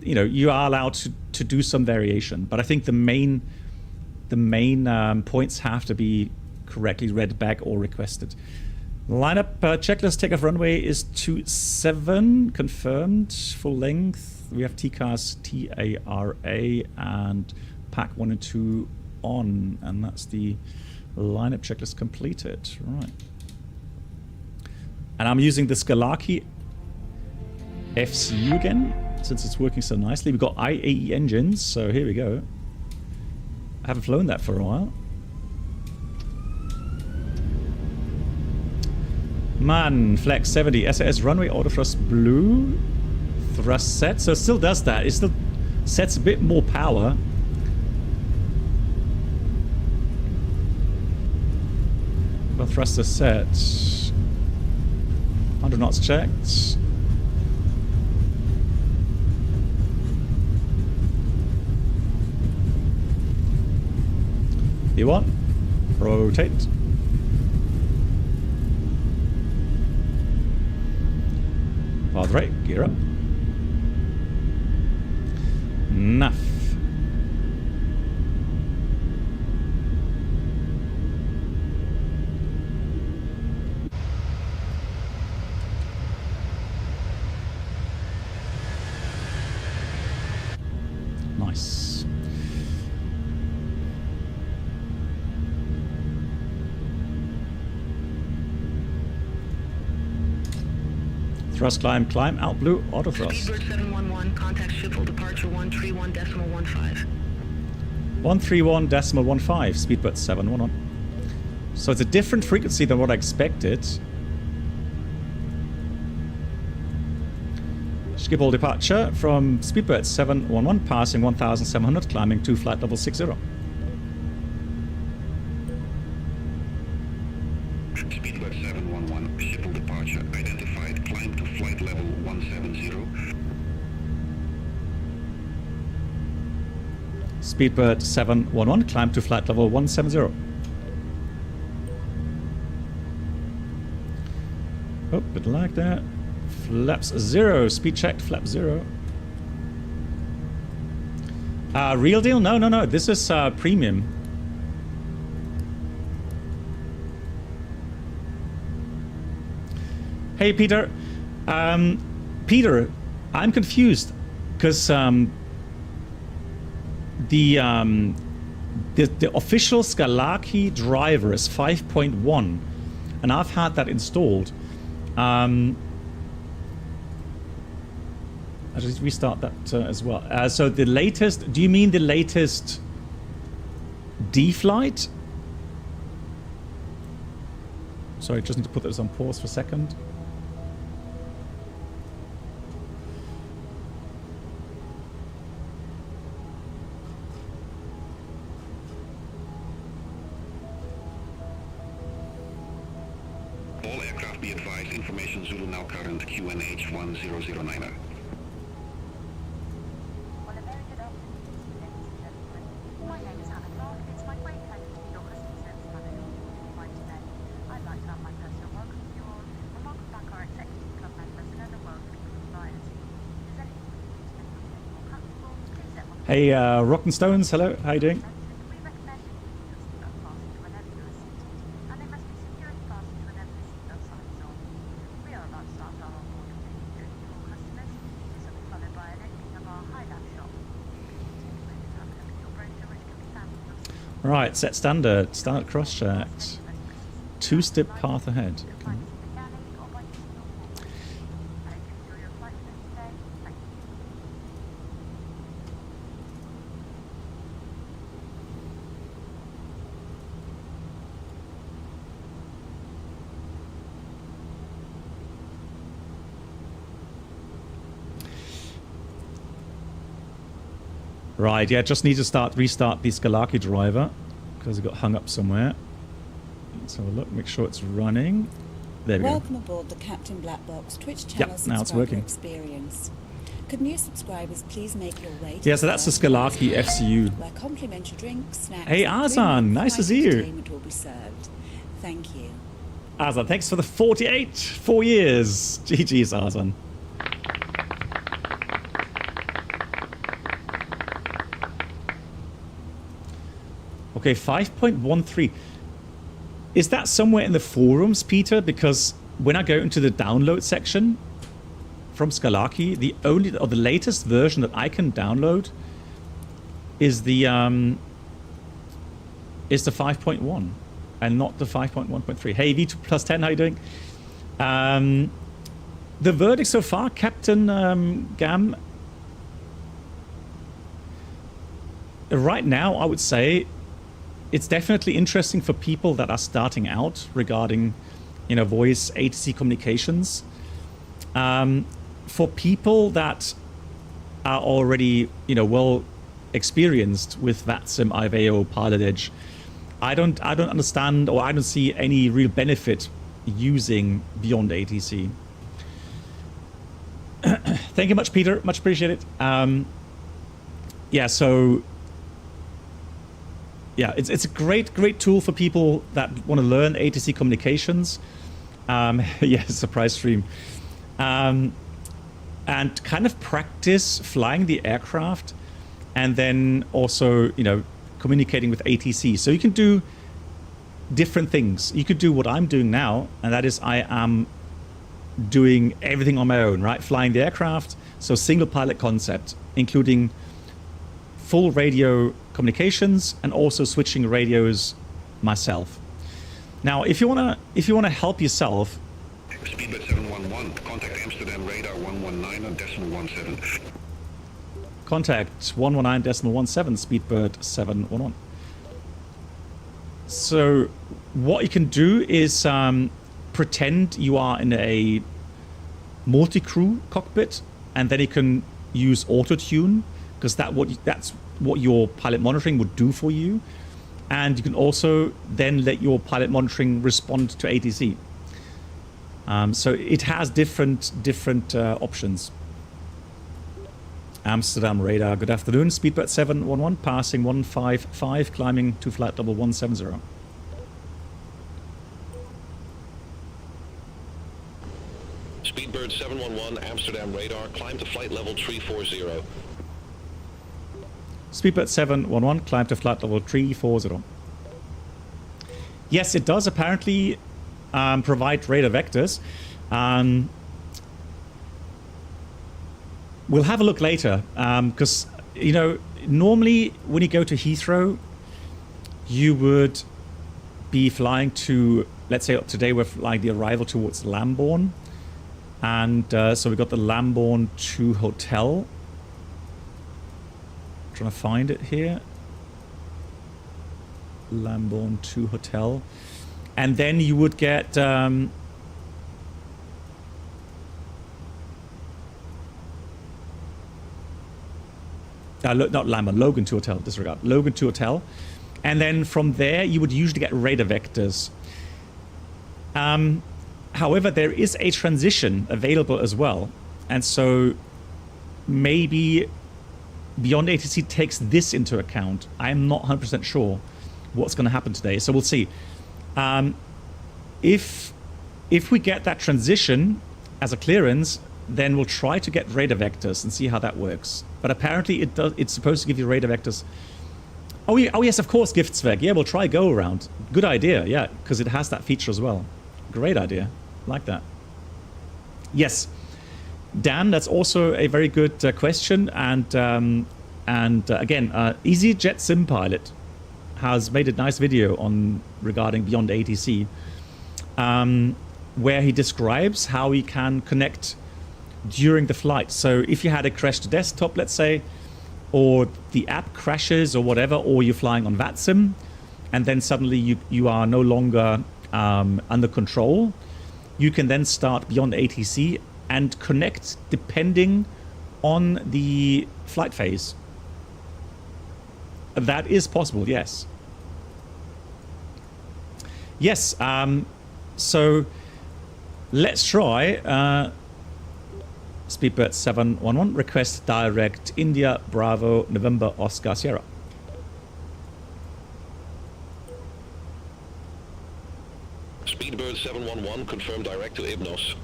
you know, you are allowed to do some variation, but I think the main points have to be correctly read back or requested. Lineup checklist, takeoff runway is 27, confirmed, full length. We have TCAS, TARA, and pack 1 and 2 on, and that's the lineup checklist completed. Right. And I'm using the Skalaki FCU again, since it's working so nicely. We've got IAE engines, so here we go. I haven't flown that for a while. Man, Flex 70, SAS runway autothrust blue, thrust set, so it still does that. It still sets a bit more power. Well, thruster set. 100 knots checked. V1, rotate. Path right, gear up. Enough. Nice. Thrust climb, out blue, auto thrust. Speedbird 711, contact Schiphol, departure 131.15. 131.15, Speedbird 711. So it's a different frequency than what I expected. Schiphol departure from Speedbird 711, passing 1,700, climbing to flight level 60. Speedbird 711, Schiphol departure identified, climb to flight level 170. Speedbird 711, climb to flight level 170. Oh, bit like that. Flaps 0, speed checked, flap 0. Real deal? No. This is premium. Hey, Peter. Peter, I'm confused because the official Skalaki driver is 5.1, and I've had that installed. I'll just restart that as well. So the latest, do you mean the latest D-Flight? Sorry, just need to put this on pause for a second. All aircraft be advised, information Zulu now current QNH 1009er. Well, a very good afternoon, ladies and gentlemen. My name is Hannah Clark. It's my great pleasure to be your customer service manager for flight today. I'd like to have my personal welcome to you all, and welcome back our executive club members and other world-leading providers. If there's anything we can do to make you feel more comfortable, please let one. Hey, Rock and Stones, hello, how you doing? We recommend you keep your seatbelt fastened whenever you are seated, and they must be securely fastened whenever the seatbelt sign is on. We are about to start our onboard training journey for all customers. This will be followed by an opening of our high-lab shop. Please take a moment to have a look at your brochure, which can be found in your seat. Right, set standard cross-checked. Two-step path ahead. Okay. Right, yeah, just need to restart the Skalaki driver because it got hung up somewhere. Let's have a look, make sure it's running. There we go. Welcome aboard the Captain Black Box Twitch channel now it's working. experience. Could new subscribers please make your way to Yeah, so that's the Skalaki FCU. where complimentary drinks, snacks, Hey, and Azan, nice to see you. entertainment will be served. Thank you. Azan, thanks for the 48, 4 years. GG's, Azan. Okay, 5.13. Is that somewhere in the forums, Peter? Because when I go into the download section from Skalaki, the latest version that I can download is the 5.1 and not the 5.1.3. Hey, V2 plus 10, how you doing? The verdict so far, Captain Gam. Right now, I would say it's definitely interesting for people that are starting out regarding, voice ATC communications. For people that are already, well experienced with vatsim, IVAO, Pilot Edge, I don't understand, or I don't see any real benefit using BeyondATC. Thank you much, Peter. Much appreciated. It's a great tool for people that want to learn ATC communications. Surprise stream. And kind of practice flying the aircraft, and then also, communicating with ATC. So you can do different things. You could do what I'm doing now, and that is I am doing everything on my own, right? Flying the aircraft, so single pilot concept, including full radio communications and also switching radios myself. Now, if you wanna help yourself, Speedbird 711, contact Amsterdam radar 119.17. Contact 119.17, Speedbird 711. So what you can do is pretend you are in a multi-crew cockpit, and then you can use auto-tune, because that's what your pilot monitoring would do for you. And you can also then let your pilot monitoring respond to ATC. So it has different options. Amsterdam radar, good afternoon. Speedbird 711, passing 155, climbing to flight level 170. Speedbird 711, Amsterdam radar, climb to flight level 340. Speedbird 711, climb to flight level 340. Yes, it does apparently provide radar vectors. We'll have a look later, because, normally when you go to Heathrow, you would be flying to, let's say today we're flying the arrival towards Lambourne. And so we've got the Lambourne to hotel. Trying to find it here. Lambourne to hotel. And then you would get not Lambourne, Logan to hotel, disregard. Logan to hotel. And then from there you would usually get radar vectors. However, there is a transition available as well. And so maybe BeyondATC takes this into account. I'm not 100% sure what's going to happen today. So we'll see. If we get that transition as a clearance, then we'll try to get radar vectors and see how that works. But apparently it's supposed to give you radar vectors. Oh yes, of course, Giftsveg. Yeah, we'll try go around. Good idea, yeah, because it has that feature as well. Great idea. Like that. Yes. Dan, that's also a very good question. And again, EasyJet Sim Pilot has made a nice video regarding BeyondATC, where he describes how he can connect during the flight. So if you had a crashed desktop, let's say, or the app crashes or whatever, or you're flying on vatsim, and then suddenly you are no longer under control, you can then start BeyondATC and connect depending on the flight phase. That is possible, yes. Yes, so let's try Speedbird 711, request direct India, Bravo, November, Oscar, Sierra. Speedbird 711, confirm direct to Ibnos.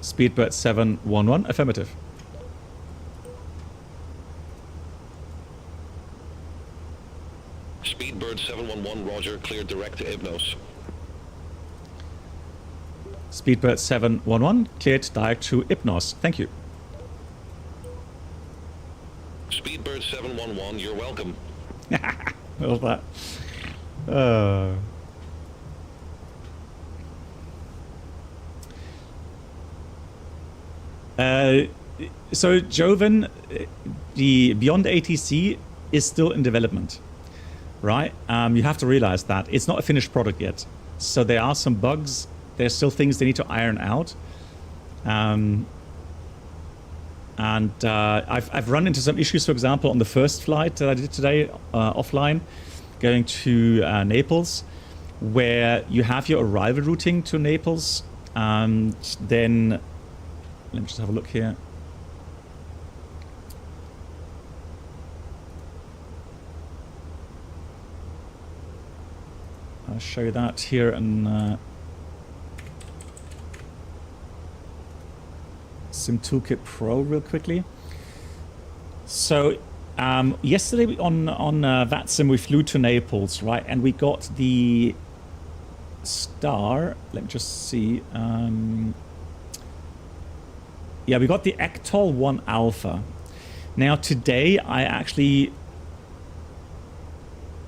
Speedbird 711, affirmative. Speedbird 711, roger, cleared direct to Hypnos. Speedbird 711, cleared direct to Hypnos. Thank you. Speedbird 711, you're welcome. What was that? So Joven, the BeyondATC is still in development, right? You have to realize that it's not a finished product yet. So there are some bugs. There's still things they need to iron out. I've run into some issues, for example, on the first flight that I did today offline, going to Naples, where you have your arrival routing to Naples, and then let me just have a look here. I'll show you that here in Sim Toolkit Pro real quickly. So yesterday on VATSIM we flew to Naples, right? And we got the star. Let me just see. Yeah, we got the Ectol 1 Alpha. Now today I actually,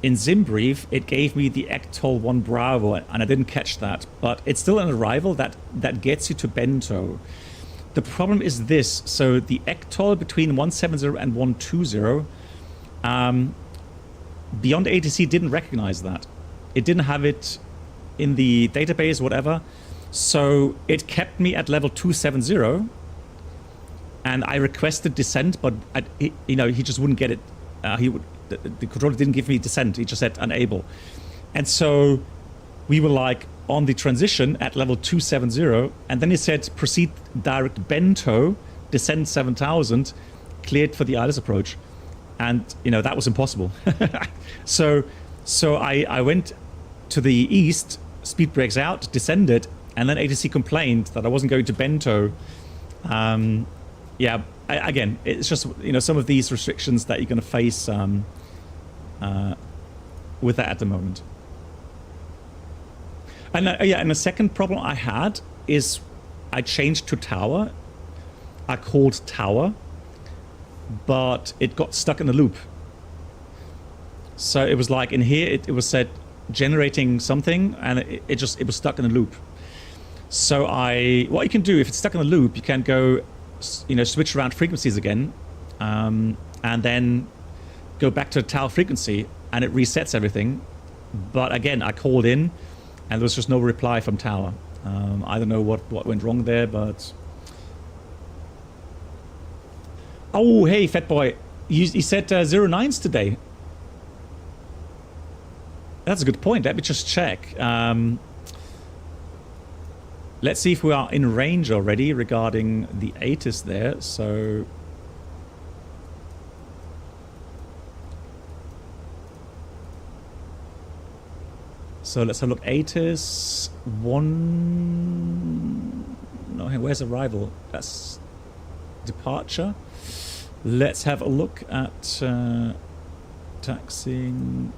in Zimbrief, it gave me the Ectol 1 Bravo, and I didn't catch that. But it's still an arrival that gets you to Bento. The problem is this. So the Ectol between 170 and 120, BeyondATC didn't recognize that. It didn't have it in the database, whatever. So it kept me at level 270. And I requested descent, but he just wouldn't get it. The controller didn't give me descent. He just said unable. And so we were like on the transition at level 270, and then he said proceed direct Bento, descend 7000, cleared for the ILS approach. And that was impossible. so I went to the east, speed brakes out, descended, and then ATC complained that I wasn't going to Bento. Yeah, again, it's just some of these restrictions that you're going to face with that at the moment. And and the second problem I had is I changed to tower. I called tower, but it got stuck in a loop. So it was like in here it was said generating something, and it was stuck in a loop. So what you can do if it's stuck in a loop, you can go switch around frequencies again, and then go back to the tower frequency, and it resets everything. But again, I called in, and there was just no reply from tower. I don't know what went wrong there, but... Oh, hey, Fat Boy. You said 09s today. That's a good point. Let me just check. Let's see if we are in range already regarding the ATIS there. So let's have a look. ATIS 1. No, where's arrival? That's departure. Let's have a look at taxiing,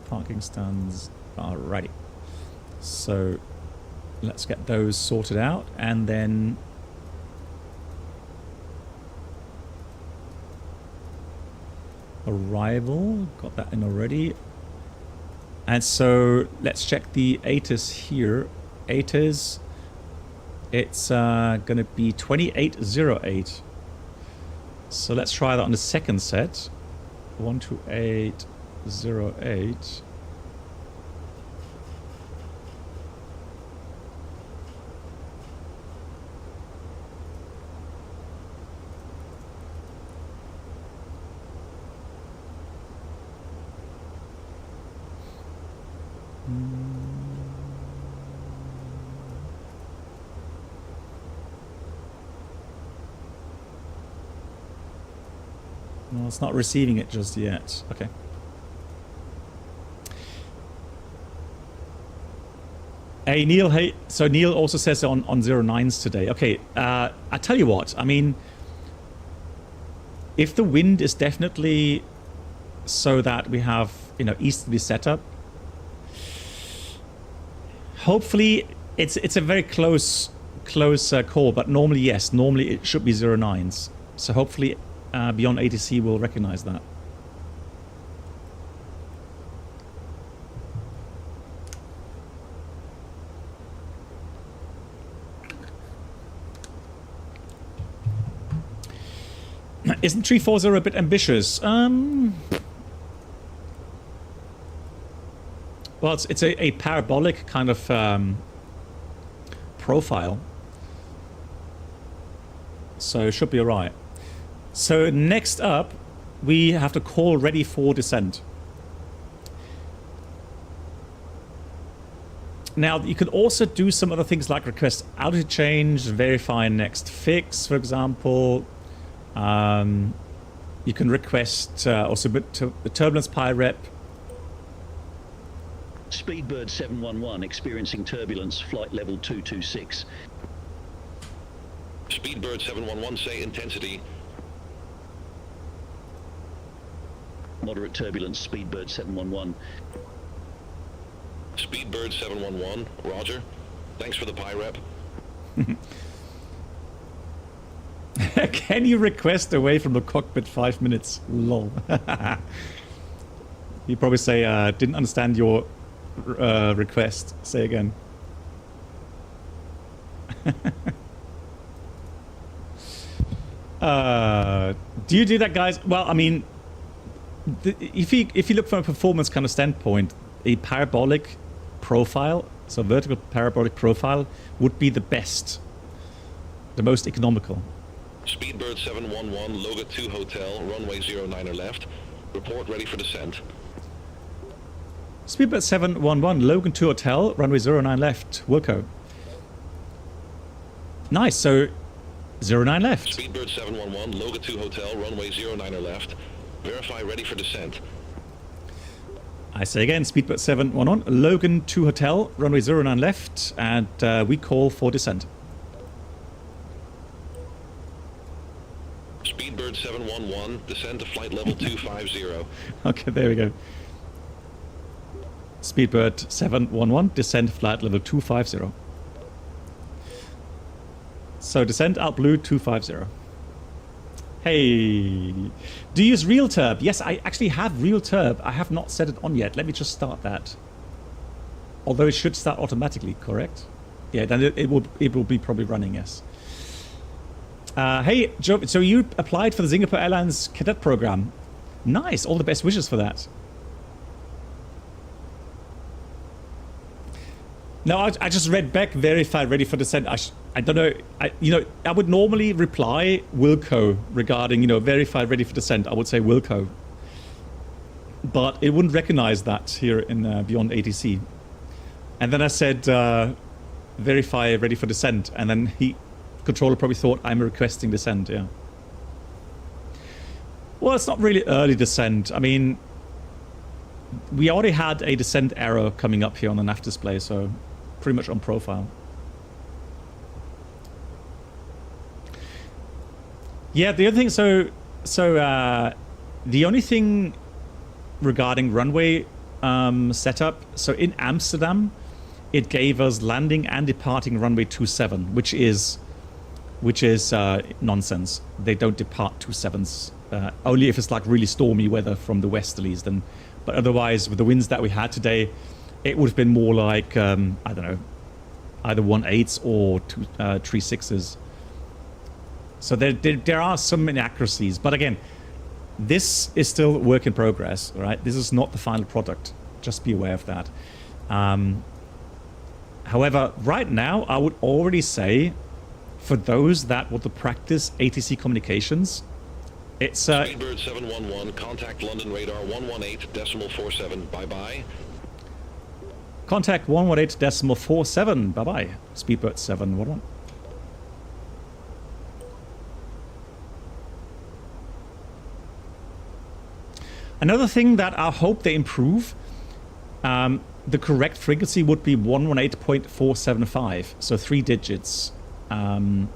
parking stands. Alrighty. So let's get those sorted out, and then arrival, got that in already. And so let's check the ATIS here. ATIS, it's gonna be 2808. So let's try that on the second set. 12808. No, it's not receiving it just yet. Okay. Hey, Neil. Hey, so Neil also says on 09s today. Okay, I tell you what. I mean, if the wind is definitely so that we have easterly setup, Hopefully, it's a very close call, but normally, yes. Normally, it should be 09s. So hopefully, BeyondATC will recognize that. Isn't 340 a bit ambitious? Well, it's a parabolic kind of profile. So it should be alright. So next up, we have to call ready for descent. Now, you can also do some other things like request altitude change, verify next fix, for example. You can request or submit to the turbulence PIREP. Speedbird 711 experiencing turbulence, flight level 226. Speedbird 711, say intensity. Moderate turbulence, Speedbird 711. Speedbird 711, roger. Thanks for the PIREP. Can you request away from the cockpit 5 minutes? Lol. You probably say, didn't understand your request. Say again. Do you do that, guys? Well, I mean, if you look from a performance kind of standpoint, a parabolic profile, so vertical parabolic profile, would be the best, the most economical. Speedbird 711, Loga 2 Hotel, runway 09er left. Report ready for descent. Speedbird 711, Logan 2 Hotel, runway 09 left, Wilco. Nice, so 09 left. Speedbird 711, Loga 2 Hotel, runway 09er left. Verify ready for descent. I say again, Speedbird 711, Logan 2 Hotel, runway 09 left, and we call for descent. Speedbird 711, descend to flight level 250. Okay, there we go. Speedbird 711, descend flight level 250. So descend out blue 250. Hey, do you use RealTurb? Yes, I actually have RealTurb. I have not set it on yet. Let me just start that. Although it should start automatically, correct? Yeah, then it will be probably running, yes. Hey, Joe, so you applied for the Singapore Airlines cadet program. Nice, all the best wishes for that. No, I just read back, verified, ready for descent. I don't know, I would normally reply Wilco regarding, verified, ready for descent. I would say Wilco. But it wouldn't recognize that here in BeyondATC. And then I said, verify, ready for descent. And then controller probably thought I'm requesting descent, yeah. Well, it's not really early descent. I mean, we already had a descent error coming up here on the nav display, so pretty much on profile. Yeah, the other thing, so the only thing regarding runway setup, so in Amsterdam, it gave us landing and departing runway 27, which is nonsense. They don't depart 27s, only if it's like really stormy weather from the westerlies. Then, but otherwise, with the winds that we had today, it would have been more like I don't know, either 18s or 36s. So there are some inaccuracies, but again, this is still work in progress, right? This is not the final product. Just be aware of that. However, right now, I would already say, for those that want to practice ATC communications, it's Speedbird 711, contact London radar 118.47, bye-bye. Contact 118.47, bye-bye. Speedbird 711. Another thing that I hope they improve, the correct frequency would be 118.475, so 3 digits. And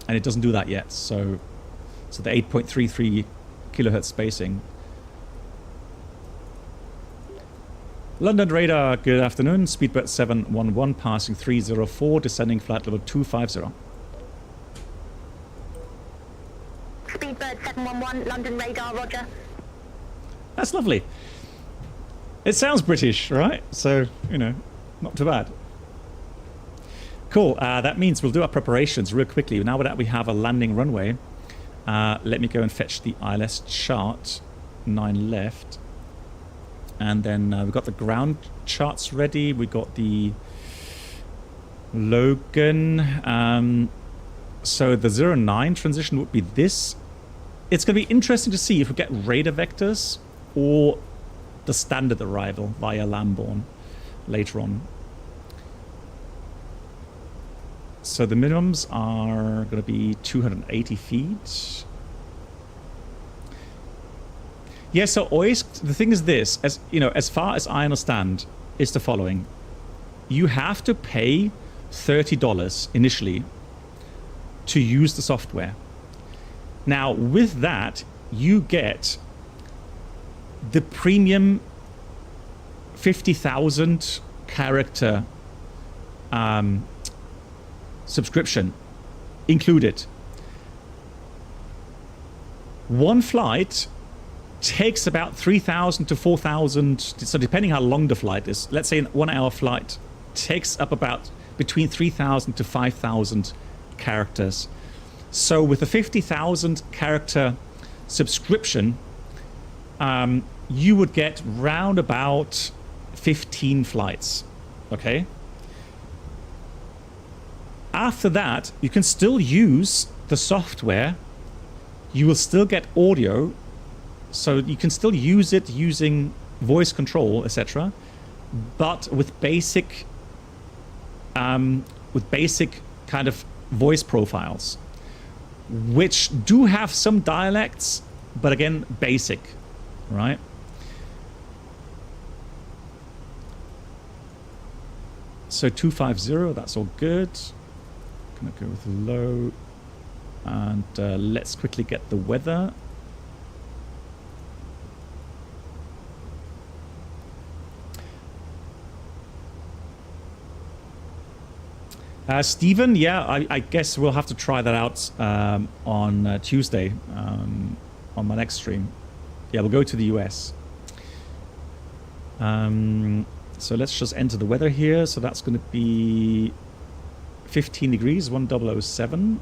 it doesn't do that yet, so the 8.33 kilohertz spacing. London radar, good afternoon. Speedbird 711 passing 304, descending flight level 250. Speedbird 711, London radar, roger. That's lovely. It sounds British, right? So, you know, not too bad. Cool. That means we'll do our preparations real quickly. Now that we have a landing runway, let me go and fetch the ILS chart. 9 left. And then we've got the ground charts ready. We got the Logan. So the 09 transition would be this. It's going to be interesting to see if we get radar vectors or the standard arrival via Lambourne later on. So the minimums are going to be 280 feet. Yeah, so always, the thing is this, as you know, as far as I understand, is the following. You have to pay $30 initially to use the software. Now, with that, you get the premium 50,000 character subscription included. One flight takes about 3,000 to 4,000, so depending how long the flight is, let's say an 1 hour flight takes up about between 3,000 to 5,000 characters. So with a 50,000 character subscription, you would get round about 15 flights, okay? After that, you can still use the software. You will still get audio, so you can still use it using voice control, etc. But with basic kind of voice profiles, which do have some dialects, but again, basic, right? So 250, that's all good. Gonna go with low, and let's quickly get the weather. Stephen, yeah, I guess we'll have to try that out on Tuesday on my next stream. Yeah, we'll go to the US. So let's just enter the weather here. So that's going to be 15 degrees, 1007.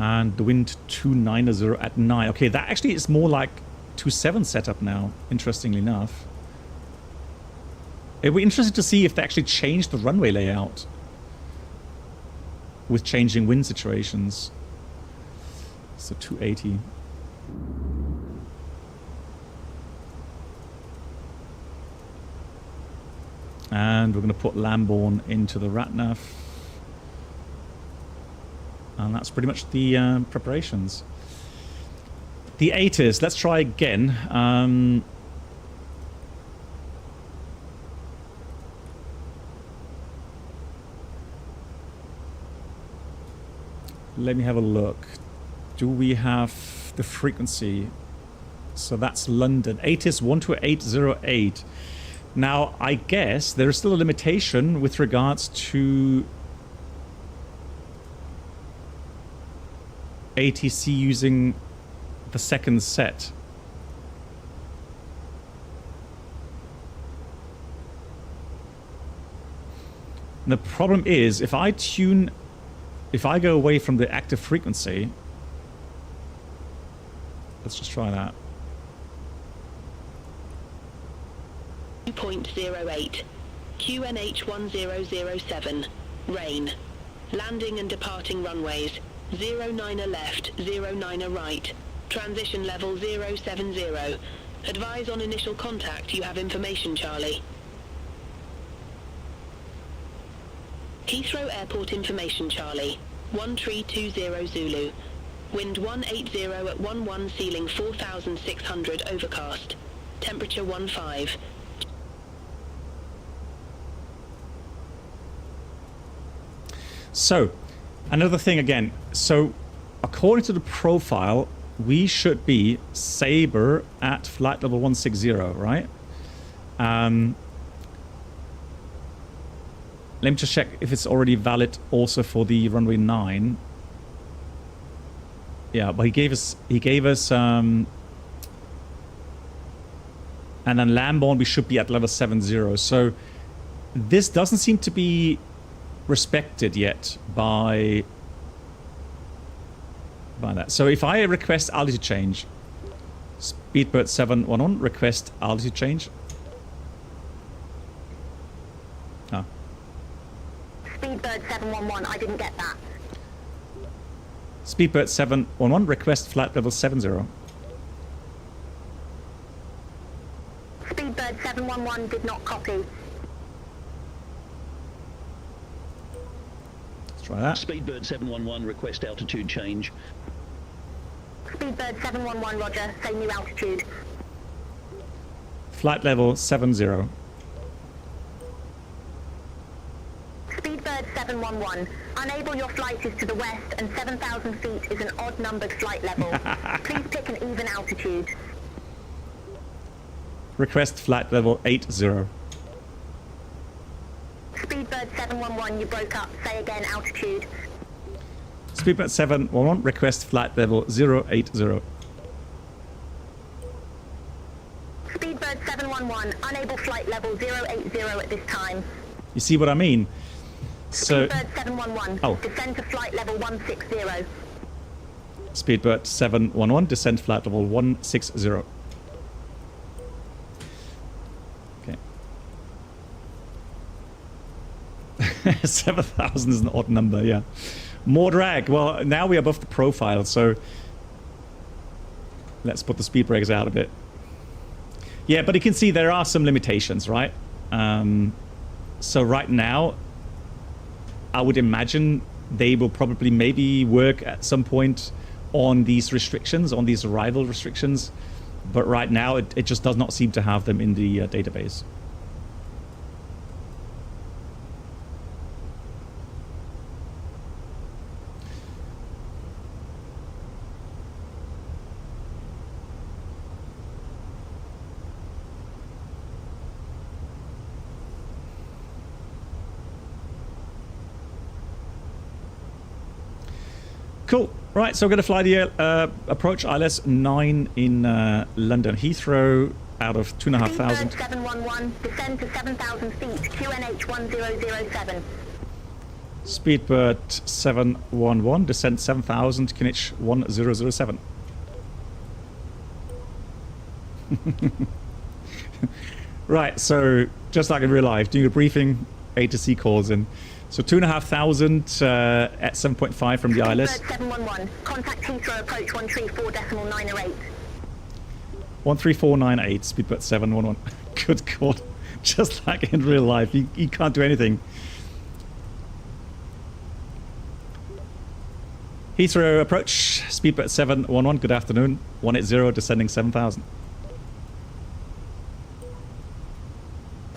And the wind 290 at 9. Okay, that actually is more like 27 setup now, interestingly enough. It'll be interesting to see if they actually changed the runway layout with changing wind situations. So 280. And we're going to put Lambourne into the RATNAV. And that's pretty much the preparations. The ATIS, let's try again. Let me have a look. Do we have the frequency? So that's London. ATIS 12808. Now, I guess there is still a limitation with regards to ATC using the second set. And the problem is, if I go away from the active frequency, let's just try that. 2.08, QNH 1007, rain. Landing and departing runways, 09er left, 09er right. Transition level 070. Advise on initial contact, you have information, Charlie. Heathrow Airport information, Charlie. 1320 Zulu. Wind 180 at 11, ceiling 4,600, overcast. Temperature 15. So, Another thing again, so according to the profile, we should be Sabre at flight level 160, right? Let me just check if it's already valid also for the runway 9. Yeah, but he gave us and then landborne we should be at level 70. So this doesn't seem to be respected yet by that. So if I request altitude change, Speedbird 711 request altitude change. Ah. Speedbird 711, I didn't get that. Speedbird 711 request flight level 70. Speedbird 711 did not copy. Let's try that. Speedbird 711 request altitude change. Speedbird 711, roger, say new altitude. Flight level 70. Speedbird 711, unable your flight is to the west and 7,000 feet is an odd numbered flight level. Please pick an even altitude. Request flight level 80. Speedbird 711, you broke up, say again altitude. Speedbird 711 request flight level 080. Speedbird 711, unable flight level 080 at this time. You see what I mean? So Speedbird 711, descend to flight level 160. Speedbird 711 descend flight level 160. Okay. 7,000 is an odd number, yeah. More drag. Well, now we're above the profile, so let's put the speed brakes out a bit. Yeah, but you can see there are some limitations, right? So right now, I would imagine they will probably maybe work at some point on these restrictions, on these arrival restrictions. But right now, it just does not seem to have them in the database. Cool. Right, so we're going to fly the approach ILS 9 in London Heathrow out of 2,500. Speedbird 711, descend to 7,000 feet, QNH 1007. Speedbird 711, descend 7,000, QNH 1007. Right, so just like in real life, doing a briefing, A2C calls in. So 2,500 at 7.5 from the ILS. Speedbird 711, contact Heathrow approach 134.908. 13498, Speedbird 711. Good God. Just like in real life, you can't do anything. Heathrow approach, Speedbird 711, good afternoon. 180, descending 7,000.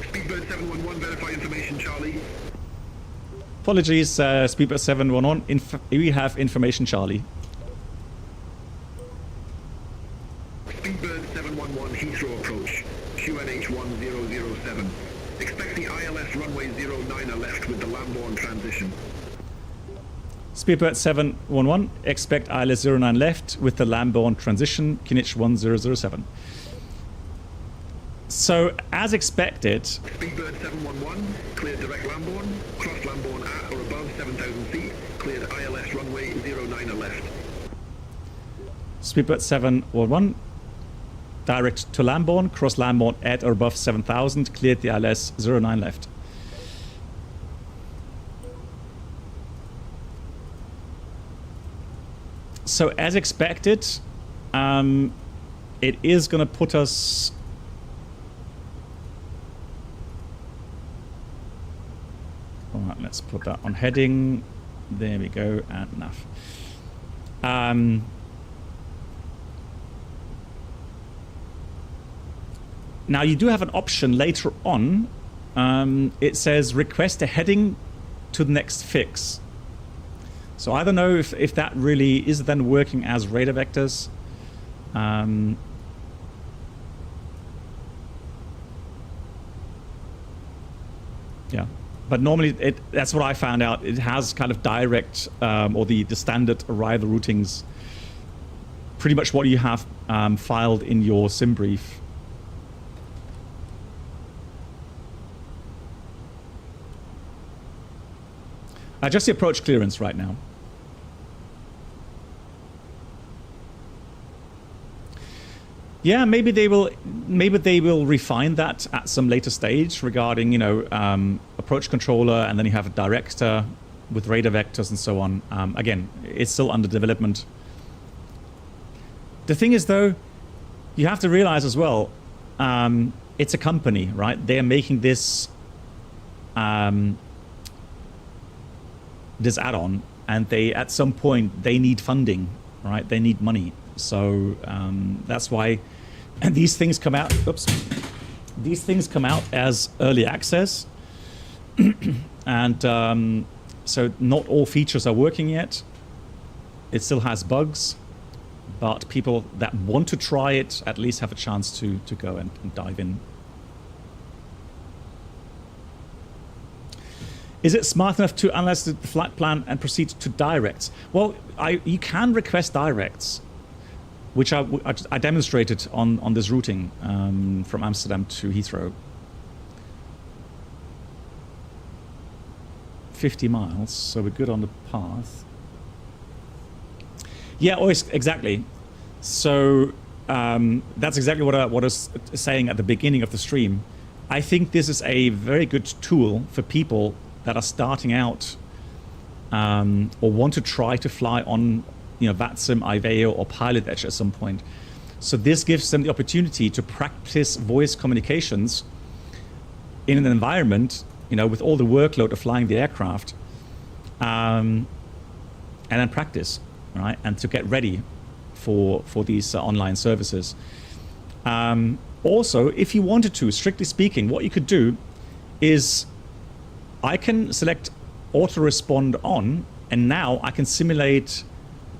Speedbird 711, verify information, Charlie. Apologies, Speedbird 711. We have information, Charlie. Speedbird 711, Heathrow approach, QNH 1007. Expect the ILS runway 09 left with the landborne transition. Speedbird 711, expect ILS 09 left with the landborne transition, QNH 1007. So, as expected... Speedbird 711, cleared direct landborne, cross landborne at or above 7,000 feet, cleared ILS runway 09 left. Speedbird 711, direct to landborne, cross landborne at or above 7,000, cleared the ILS 09 left. So, as expected, it is going to put us... Alright, let's put that on heading. There we go, and enough. Now you do have an option later on. It says request a heading to the next fix. So I don't know if that really is then working as radar vectors. Yeah, but normally that's what I found out. It has kind of direct or the standard arrival routings, pretty much what you have filed in your sim brief. Just the approach clearance right now. Yeah, maybe they will refine that at some later stage regarding, you know, approach controller, and then you have a director with radar vectors and so on. Again, it's still under development. The thing is, though, you have to realize as well, it's a company, right? They're making this this add-on, and they at some point they need funding, right? They need money. So that's why these things come out. Oops, these things come out as early access, and so not all features are working yet. It still has bugs, but people that want to try it at least have a chance to go and dive in. Is it smart enough to analyze the flight plan and proceed to directs? Well, you can request directs, which I demonstrated on this routing from Amsterdam to Heathrow. 50 miles, so we're good on the path. Yeah, exactly. So that's exactly what I was saying at the beginning of the stream. I think this is a very good tool for people that are starting out or want to try to fly on, you know, vatsim, IVEO, or Pilot Edge at some point. So this gives them the opportunity to practice voice communications in an environment, you know, with all the workload of flying the aircraft, and then practice, right, and to get ready for these online services. Also, if you wanted to, strictly speaking, what you could do is I can select auto respond on, and now I can simulate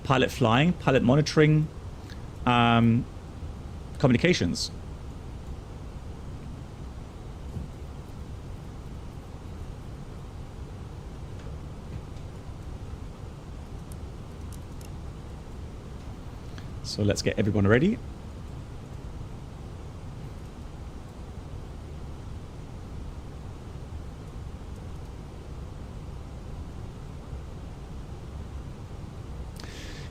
pilot flying, pilot monitoring, communications. So let's get everyone ready.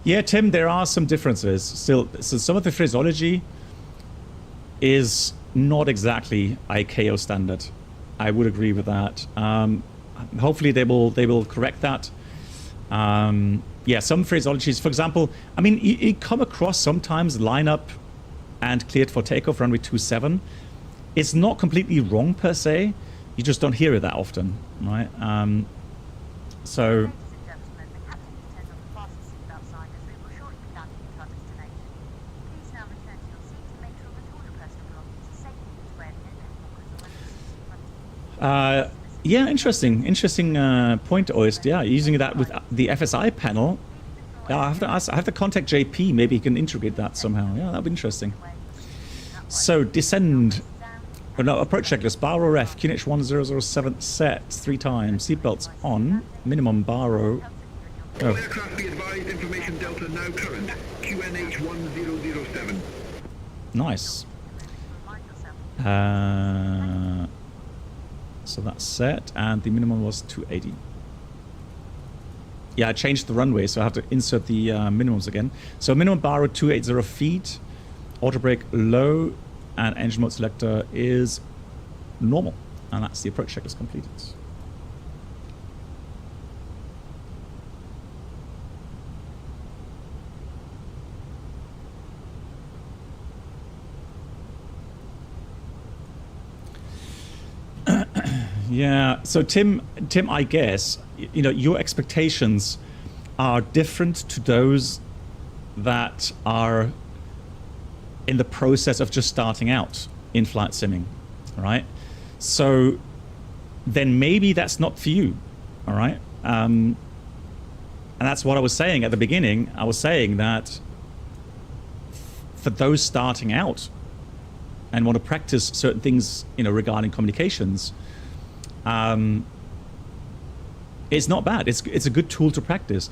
Yeah, Tim, there are some differences still. So some of the phraseology is not exactly ICAO standard. I would agree with that. Hopefully they will correct that. Yeah, some phraseologies, for example, I mean, you come across sometimes lineup and cleared for takeoff runway 27. It's not completely wrong per se. You just don't hear it that often, right? So. Yeah, interesting point, Oyst. Yeah, using that with the FSI panel. Yeah, I have to contact JP. Maybe he can integrate that somehow. Yeah, that'd be interesting. So descend. Oh, no, approach checklist. Bar ref. QNH 1007 set 3 times. Seatbelts on. Minimum baro. All aircraft be advised. Information Delta now current. QNH 1007. Nice. So that's set, and the minimum was 280. Yeah, I changed the runway, so I have to insert the minimums again. So minimum baro 280 feet, auto brake low, and engine mode selector is normal. And that's the approach checklist completed. Yeah, so Tim, I guess, you know, your expectations are different to those that are in the process of just starting out in flight simming, right? So then maybe that's not for you, all right? And that's what I was saying at the beginning. I was saying that for those starting out and want to practice certain things, you know, regarding communications, it's not bad. It's a good tool to practice.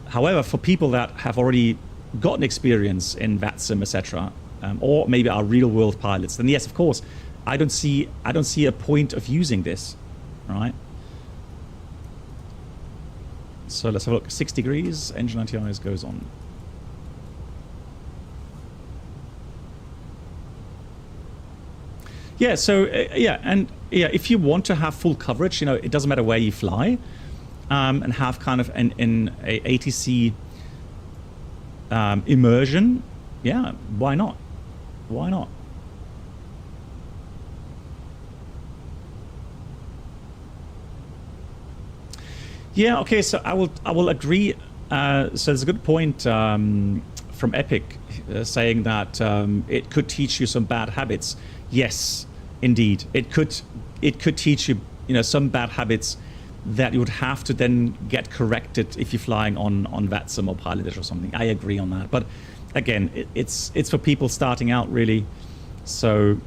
However, for people that have already gotten experience in vatsim, etc., or maybe are real-world pilots, then yes, of course, I don't see a point of using this, right? So let's have a look. 6 degrees, engine anti-ice goes on. Yeah, so if you want to have full coverage, you know, it doesn't matter where you fly, and have kind of an ATC immersion, yeah, why not? Why not? Yeah, okay, so I will agree. So there's a good point from Epic saying that it could teach you some bad habits. Yes, indeed, it could teach you, you know, some bad habits that you would have to then get corrected if you're flying on vatsim or pilotage or something. I agree on that, but again, it's for people starting out, really. So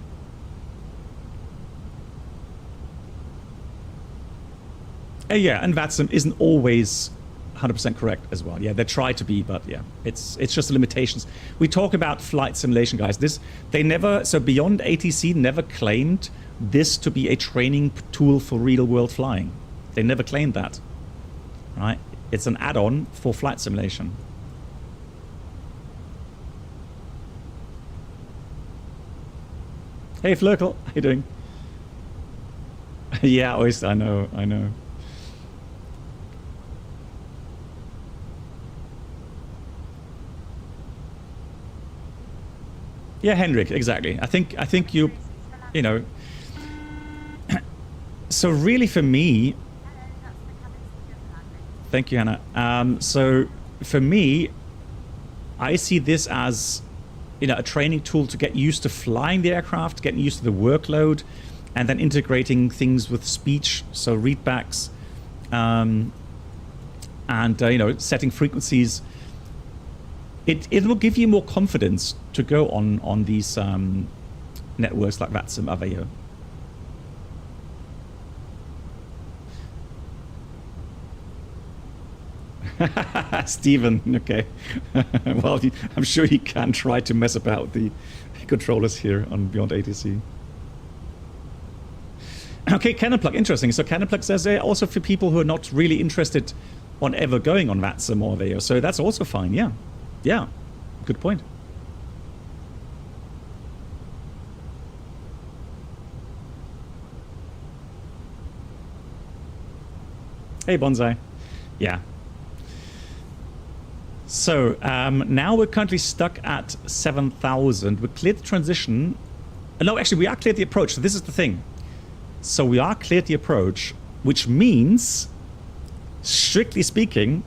yeah, and vatsim isn't always 100% correct as well. Yeah, they try to be, but yeah, it's just the limitations. We talk about flight simulation, guys. So BeyondATC never claimed this to be a training tool for real world flying. They never claimed that, right? It's an add-on for flight simulation. Hey Flurkle, how you doing? Yeah, Oyster, I know. Yeah, Henrik, exactly. I think you know. So really, for me, thank you, Hannah. So for me, I see this as, you know, a training tool to get used to flying the aircraft, getting used to the workload, and then integrating things with speech, so readbacks, and you know, setting frequencies. It will give you more confidence to go on these networks like vatsim, Aveo. Stephen, okay. Well, I'm sure he can try to mess about with the controllers here on BeyondATC. Okay, Cannon Plug, interesting. So Cannon Plug says also for people who are not really interested on ever going on vatsim or Aveo, so that's also fine. Yeah, yeah, good point. Hey, Bonsai. Yeah. So now we're currently stuck at 7,000. We cleared the transition. No, actually, we are cleared the approach. So this is the thing. So we are cleared the approach, which means, strictly speaking,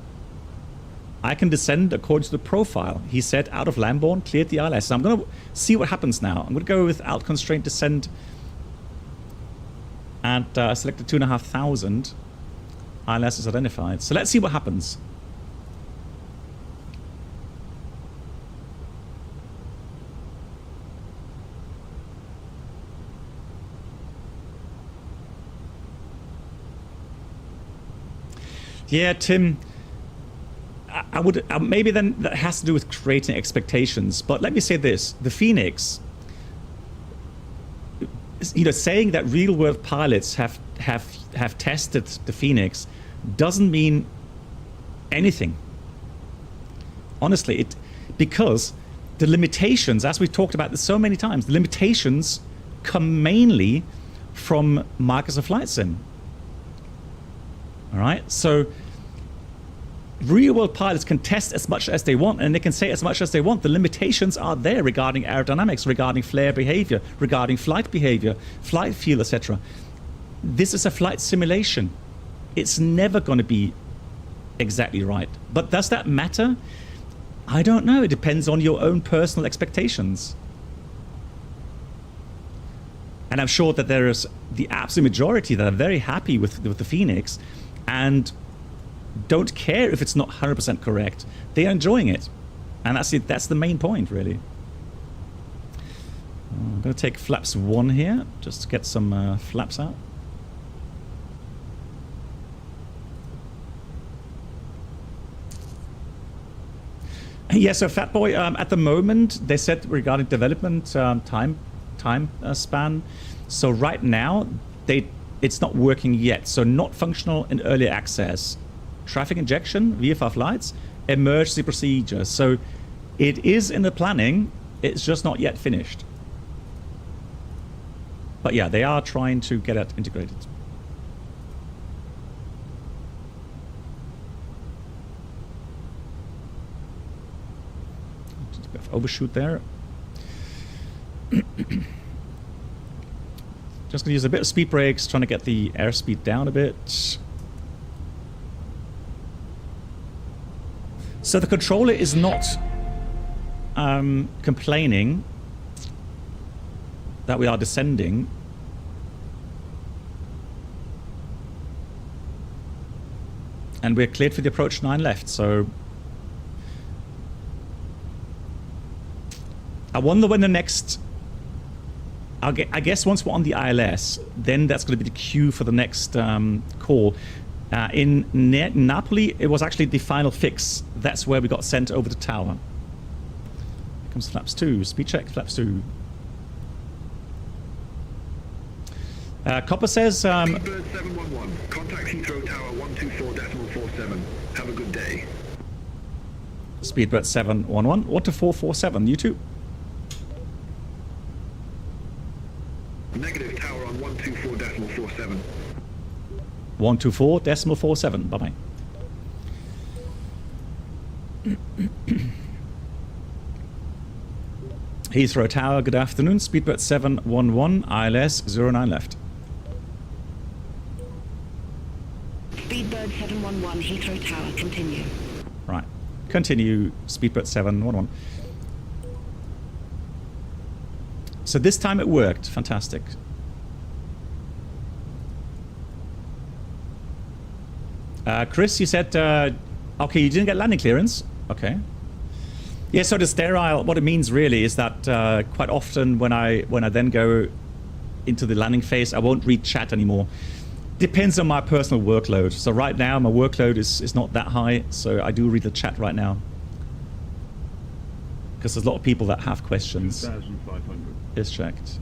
I can descend according to the profile. He said out of Lambourne, cleared the ILS. So I'm going to see what happens now. I'm going to go with out constraint descent and select the 2,500. ILS is identified. So let's see what happens. Yeah, Tim, I would maybe then that has to do with creating expectations. But let me say this: the FENIX, you know, saying that real-world pilots have tested the FENIX doesn't mean anything. Honestly, because the limitations, as we've talked about this so many times, the limitations come mainly from Microsoft Flight Sim. All right, so real-world pilots can test as much as they want, and they can say as much as they want. The limitations are there regarding aerodynamics, regarding flare behavior, regarding flight behavior, flight feel, etc. This is a flight simulation. It's never going to be exactly right. But does that matter? I don't know. It depends on your own personal expectations. And I'm sure that there is the absolute majority that are very happy with the FENIX, and don't care if it's not 100% correct. They are enjoying it. And that's it. That's the main point, really. I'm going to take flaps 1 here, just to get some flaps out. Yeah, so Fatboy, at the moment, they said regarding development time span. So right now, it's not working yet. So not functional in early access. Traffic injection, VFR flights, emergency procedures. So it is in the planning. It's just not yet finished. But yeah, they are trying to get it integrated. Just a bit of overshoot there. Just going to use a bit of speed brakes, trying to get the airspeed down a bit. So the controller is not complaining that we are descending. And we're cleared for the approach 9 left, so I wonder when the next... I guess once we're on the ILS, then that's going to be the cue for the next call. In Napoli, it was actually the final fix. That's where we got sent over the tower. Here comes flaps 2. Speed check, flaps 2. Copper says... Speedbird 711, contact Heathrow Tower 124.47. Have a good day. Speedbird 711, 124.47. You too. Negative tower on 124.47. 124.47. Bye-bye. Heathrow Tower, good afternoon. Speedbird 711, ILS 09 left. Speedbird 711, Heathrow Tower, continue. Right. Continue, Speedbird 711. So this time it worked. Fantastic. Chris, you said, okay, you didn't get landing clearance. Okay. Yeah, so the sterile, what it means really is that quite often when I then go into the landing phase, I won't read chat anymore. Depends on my personal workload. So right now my workload is not that high, so I do read the chat right now. Because there's a lot of people that have questions. 2,500. Is checked.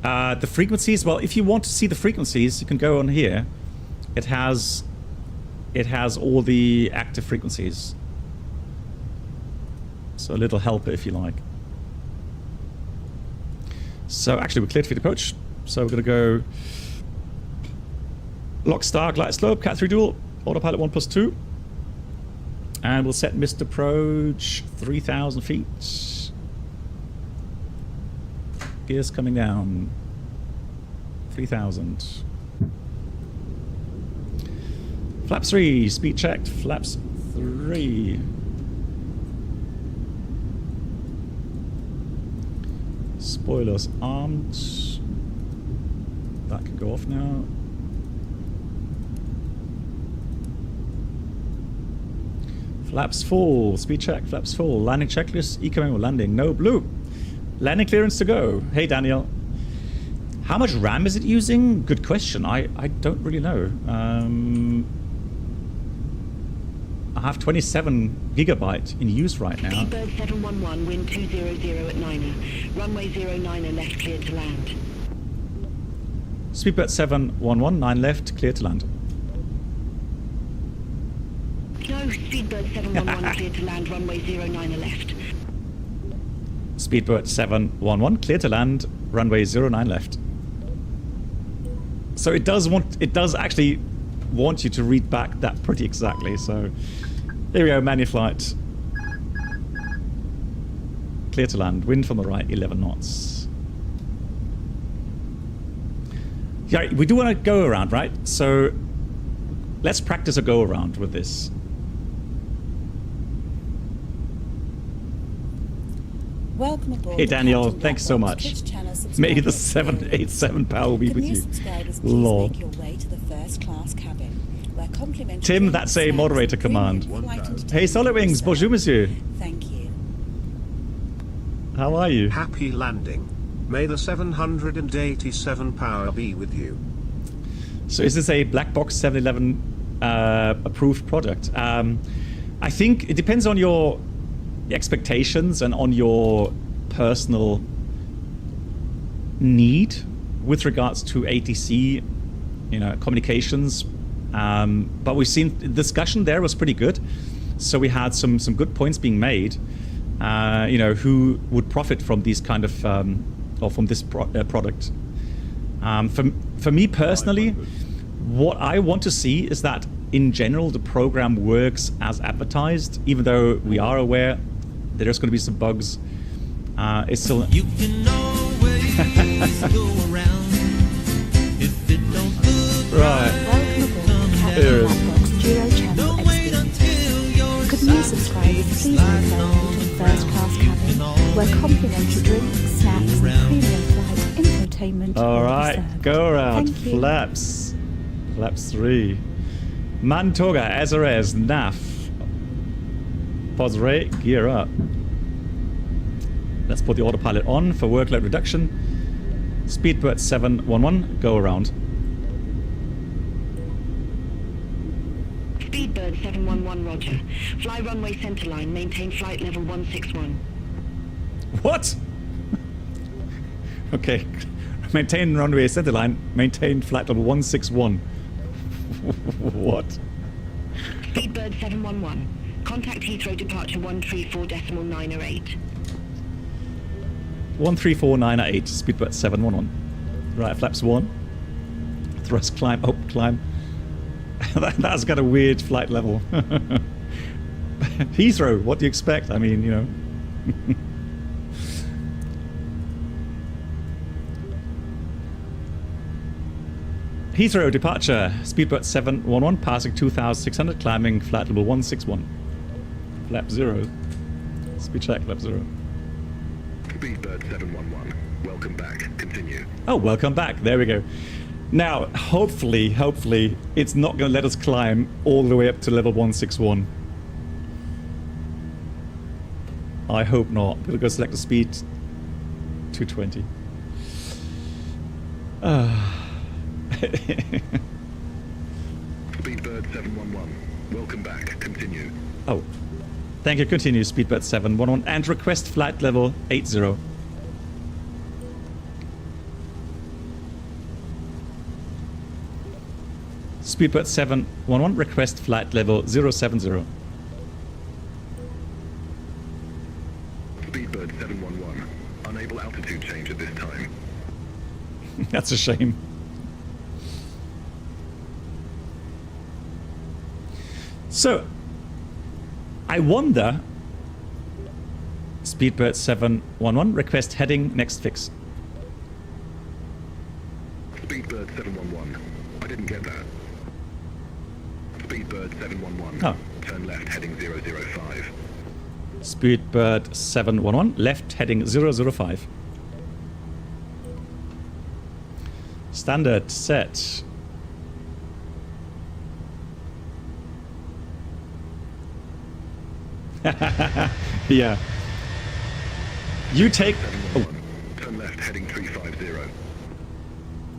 The frequencies, well, if you want to see the frequencies, you can go on here. It has all the active frequencies. So a little helper if you like. So actually we're cleared for the approach. So we're going to go lock star, glide slope, cat 3 dual, autopilot 1+2. And we'll set missed approach 3,000 feet. Gears coming down. 3,000. Flaps 3, speed checked. Flaps 3. Spoilers armed. That can go off now. Flaps full, speed check, flaps full. Landing checklist, eco landing, no blue. Landing clearance to go. Hey Daniel. How much RAM is it using? Good question. I don't really know. I have 27 gigabyte in use right now. Speedbird 711, wind 200 at 9er. Runway 09er left, cleared to land. Speedbird 711, 9 left, clear to land. No, Speedbird 711 cleared to land, runway 09er left. Speedbird 711, clear to land, runway 09 left. So it does actually want you to read back that pretty exactly. So here we go, manual flight. Clear to land, wind from the right, 11 knots. Yeah, we do want to go around, right? So let's practice a go around with this. Welcome aboard. Hey the Daniel, Captain thanks so Black Box much. Twitch channel May the subscriber 787 power be Could with new you. subscribers please Lol. make your way to the first class cabin, where complimentary Tim, drinks, that's a snacks, moderator and premium command. flight entertainment Hey Solid Wings, will be bonjour monsieur. served. Thank you. How are you? Happy landing. May the 787 power be with you. So is this a black box 711 approved product? I think it depends on your expectations and on your personal need with regards to ATC, you know, communications. But we've seen the discussion there was pretty good. So we had some good points being made. You know, who would profit from these kind of or from this product? For me personally, what I want to see is that in general the program works as advertised, even though we are aware that there's going to be some bugs. It's still. You can always go around if it don't look right. Welcome aboard the Captain Black Box Duo Channel Experience. Could new subscribers please make their way to the first class cabin, where complimentary drinks, snacks, and premium flight infotainment All will right, be served. go around. Thank you. Flaps 3. Mantoga, Azarez, NAF. Pause rate, gear up. Let's put the autopilot on for workload reduction. Speedbird 711, go around. Speedbird 711, roger. Fly runway centerline, maintain flight level 161. What? Okay. Maintain runway centerline, maintain flight level 161. What? Speedbird 711. Contact Heathrow departure 134.908. 134.908, Speedbird 711. Right, flaps 1. Thrust climb, up climb. That's got a weird flight level. Heathrow, what do you expect? I mean, you know. Heathrow departure, Speedbird 711, passing 2,600, climbing flight level 161. Flap 0. Speed check, flap 0. Speedbird 711, welcome back. Continue. Oh, welcome back. There we go. Now, hopefully, it's not going to let us climb all the way up to level 161. I hope not. We'll go select the speed 220. Speedbird 711, welcome back. Continue. Oh. Thank you. Continue, Speedbird 711, and request flight level 80. Speedbird 711, request flight level 070. Speedbird 711, unable altitude change at this time. That's a shame. So, I wonder, Speedbird 711, request heading next fix. Speedbird 711, I didn't get that. Speedbird 711, Oh. turn left heading 005. Speedbird 711, left heading 005. Standard set. Yeah. You take... Oh. Turn left heading 350.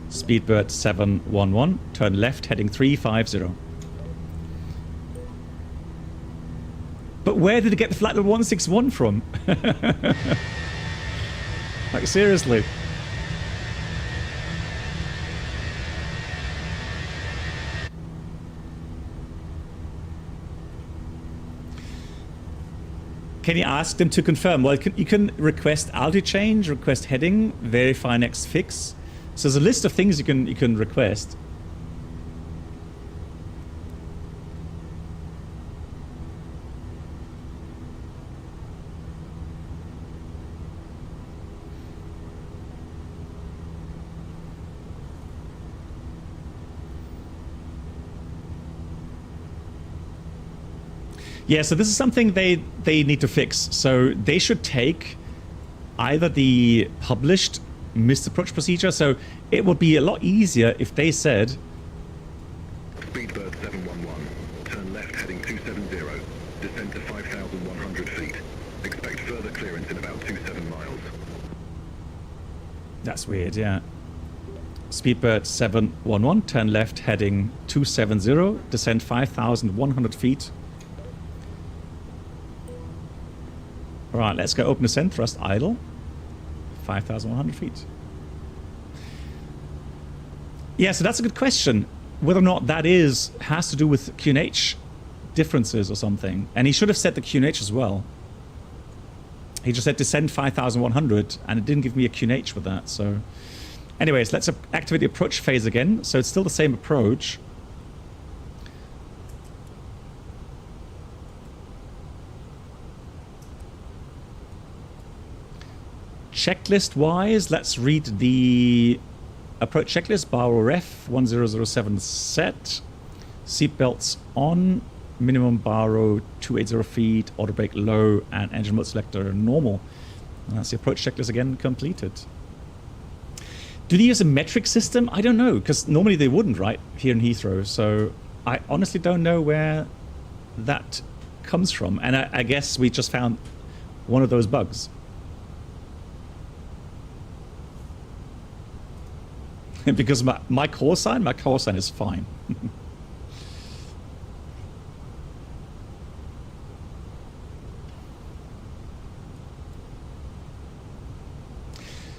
Speedbird 711, turn left heading 350. But where did it get the flight level 161 from? Like, seriously. Can you ask them to confirm? Well, you can request altitude change, request heading, verify next fix. So there's a list of things you can request. Yeah, so this is something they need to fix. So they should take either the published missed approach procedure, so it would be a lot easier if they said Speedbird 711, turn left heading 270, descend to 5,100 feet. Expect further clearance in about 27 miles. That's weird, yeah. Speedbird 711, turn left heading 270, descend 5,100 feet. Alright, let's go open descent, thrust idle. 5,100 feet. Yeah, so that's a good question. Whether or not that has to do with QNH differences or something. And he should have said the QNH as well. He just said descend 5,100 and it didn't give me a QNH with that. So anyways, let's activate the approach phase again. So it's still the same approach. Checklist wise, let's read the approach checklist. Bar ref 1007 set, seatbelts on, minimum bar 280 feet, auto brake low, and engine mode selector normal. And that's the approach checklist again completed. Do they use a metric system? I don't know, because normally they wouldn't, right, here in Heathrow. So I honestly don't know where that comes from. And I guess we just found one of those bugs. Because my call sign is fine.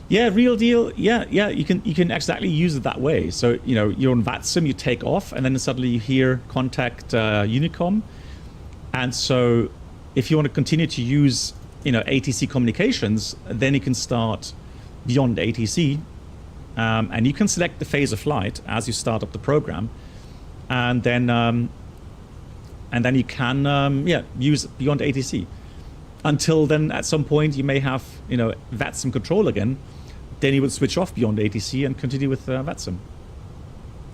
Yeah, real deal. Yeah, you can exactly use it that way. So, you know, you're on vatsim, you take off, and then suddenly you hear contact Unicom. And so if you want to continue to use, you know, ATC communications, then you can start BeyondATC. And you can select the phase of flight as you start up the program, and then you can use BeyondATC. Until then, at some point, you may have, you know, vatsim control again. Then you would switch off BeyondATC and continue with vatsim.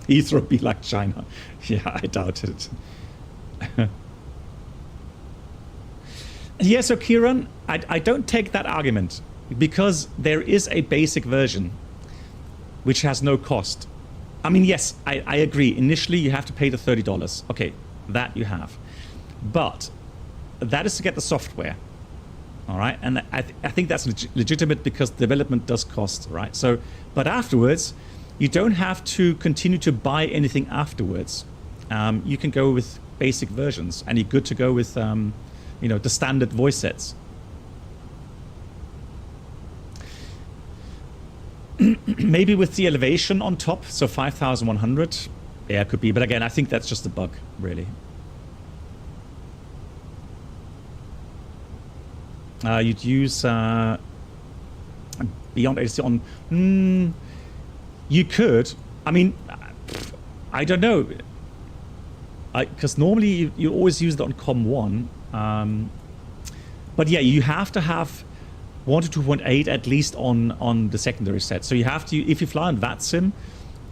Heathrow be like China. Yeah, I doubt it. Yeah, so Kieran, I don't take that argument because there is a basic version which has no cost. I mean, yes, I agree. Initially, you have to pay the $30. Okay, that you have. But that is to get the software. All right, and I think that's legitimate because development does cost, right? So, but afterwards, you don't have to continue to buy anything afterwards. You can go with basic versions, and you're good to go with, you know, the standard voice sets. Maybe with the elevation on top, so 5,100. Yeah, it could be. But again, I think that's just a bug, really. You'd use BeyondATC on... you could. I mean, I don't know. Because normally you always use it on COM1. But yeah, you have to have 1 to 2.8 at least on the secondary set. So you have to, if you fly on vatsim,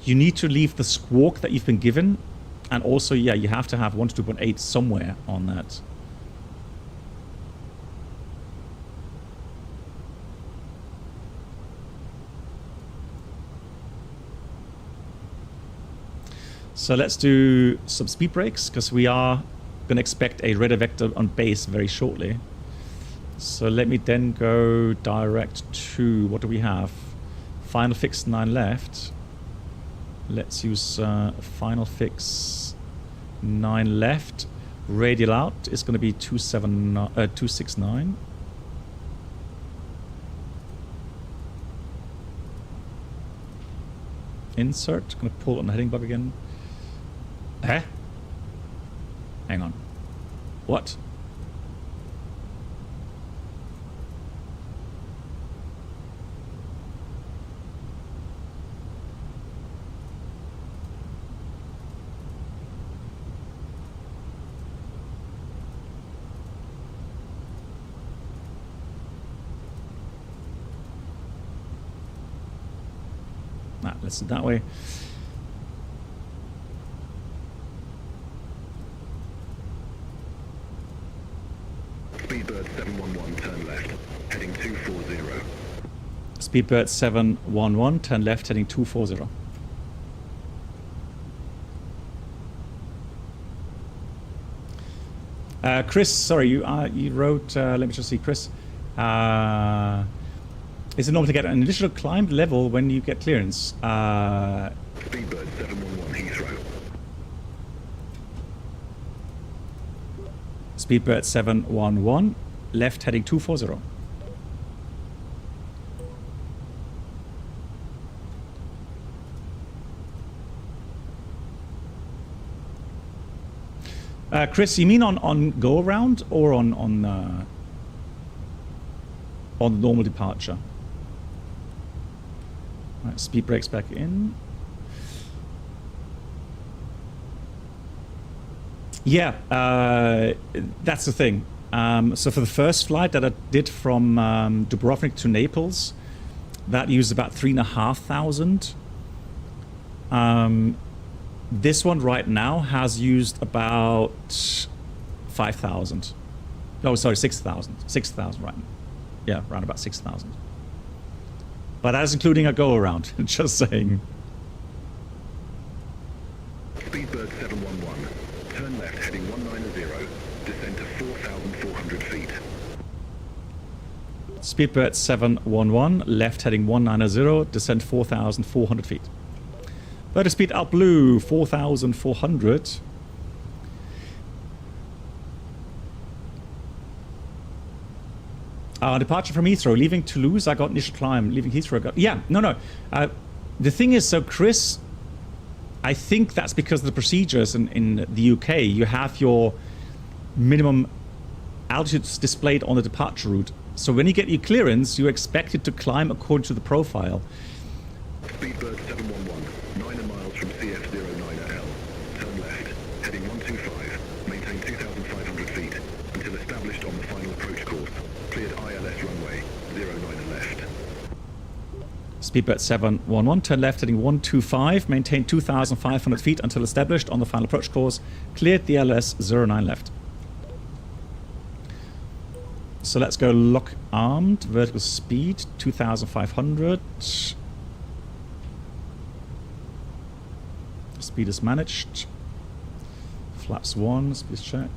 you need to leave the squawk that you've been given, and also, yeah, you have to have 1 to 2.8 somewhere on that. So let's do some speed brakes, because we are going to expect a radar vector on base very shortly. So let me then go direct to, what do we have? Final fix 9 left. Let's use final fix 9 left. Radial out is going to be 269. Insert, going to pull on the heading bug again. Eh? Hang on. What? Let's do it that way. Speedbird 711, turn left, heading 240. Speedbird 711, turn left, heading 240. Chris, sorry, you wrote, let me just see, Chris. Is it normal to get an initial climb level when you get clearance? Speedbird 711, Heathrow. Speedbird 711, left heading 240. Chris, you mean on go around or on normal departure? Right, speed brakes back in. Yeah, that's the thing. So for the first flight that I did from Dubrovnik to Naples, that used about 3,500. This one right now has used about 5,000. No, sorry, 6,000. 6,000 right now. Yeah, around about 6,000. But that is including a go-around, just saying. Speedbird 711, turn left heading 190, descend to 4,400 feet. Speedbird 711, left heading 190, descend 4,400 feet. Vertical speed out blue, 4,400. Departure from Heathrow, leaving Toulouse, I got initial climb. Leaving Heathrow, I got... Yeah, no. The thing is, so Chris, I think that's because of the procedures in the UK. You have your minimum altitudes displayed on the departure route. So when you get your clearance, you're expected to climb according to the profile. Speedbird 711, 9 miles from CF09L. Turn left, heading 125. Maintain 2,500 feet until established on the final approach course. Cleared ILS runway, 09 left. Speedbird 711, turn left heading 125. Maintain 2,500 feet until established on the final approach course. Cleared the ILS 09 left. So let's go lock armed. Vertical speed, 2,500. Speed is managed. Flaps 1, speed check.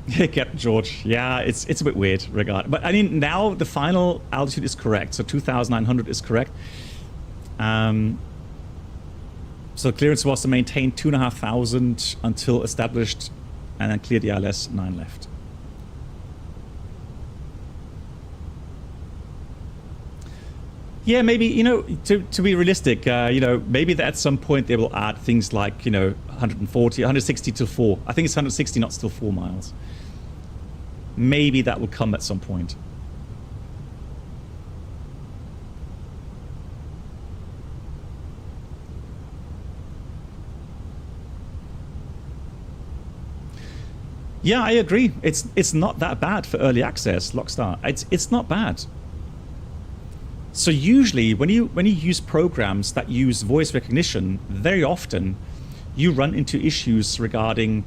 Hey, Captain George. Yeah, it's a bit weird, but I mean, now the final altitude is correct, so 2,900 is correct. So clearance was to maintain 2,500 until established, and then clear the ILS 9 left. Yeah, maybe, you know, to be realistic, you know, maybe that at some point they will add things like, you know, 140, 160 to 4. I think it's 160, not still 4 miles. Maybe that will come at some point. Yeah, I agree. It's not that bad for early access, Lockstar. It's not bad. So usually when you use programs that use voice recognition, very often you run into issues regarding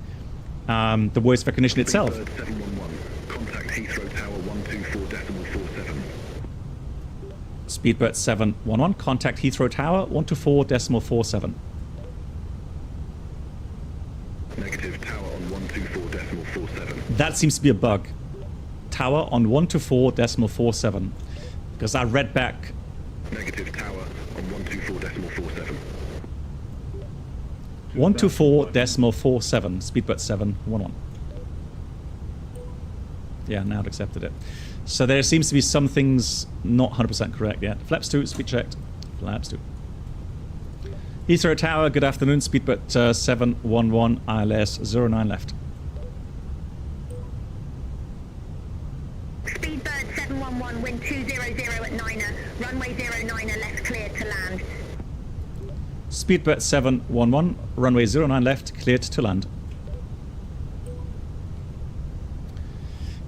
the voice recognition itself. Speedbird 711, contact Heathrow Tower 124.47. Speedbird 711, contact Heathrow Tower 124.47. Negative, tower on 124.47. That seems to be a bug. Tower on 124.47. Because I read back. Negative, tower on 124.47. 124.47. Speedbird 711. Yeah, now it accepted it. So there seems to be some things not 100% correct yet. Flaps 2, speed checked. Flaps 2. Heathrow Tower, good afternoon. Speedbird 711, ILS 09 left. Speedbird 711, wind 200 at 9er, runway 09er left cleared to land. Speedbird 711, runway 09 left, cleared to land.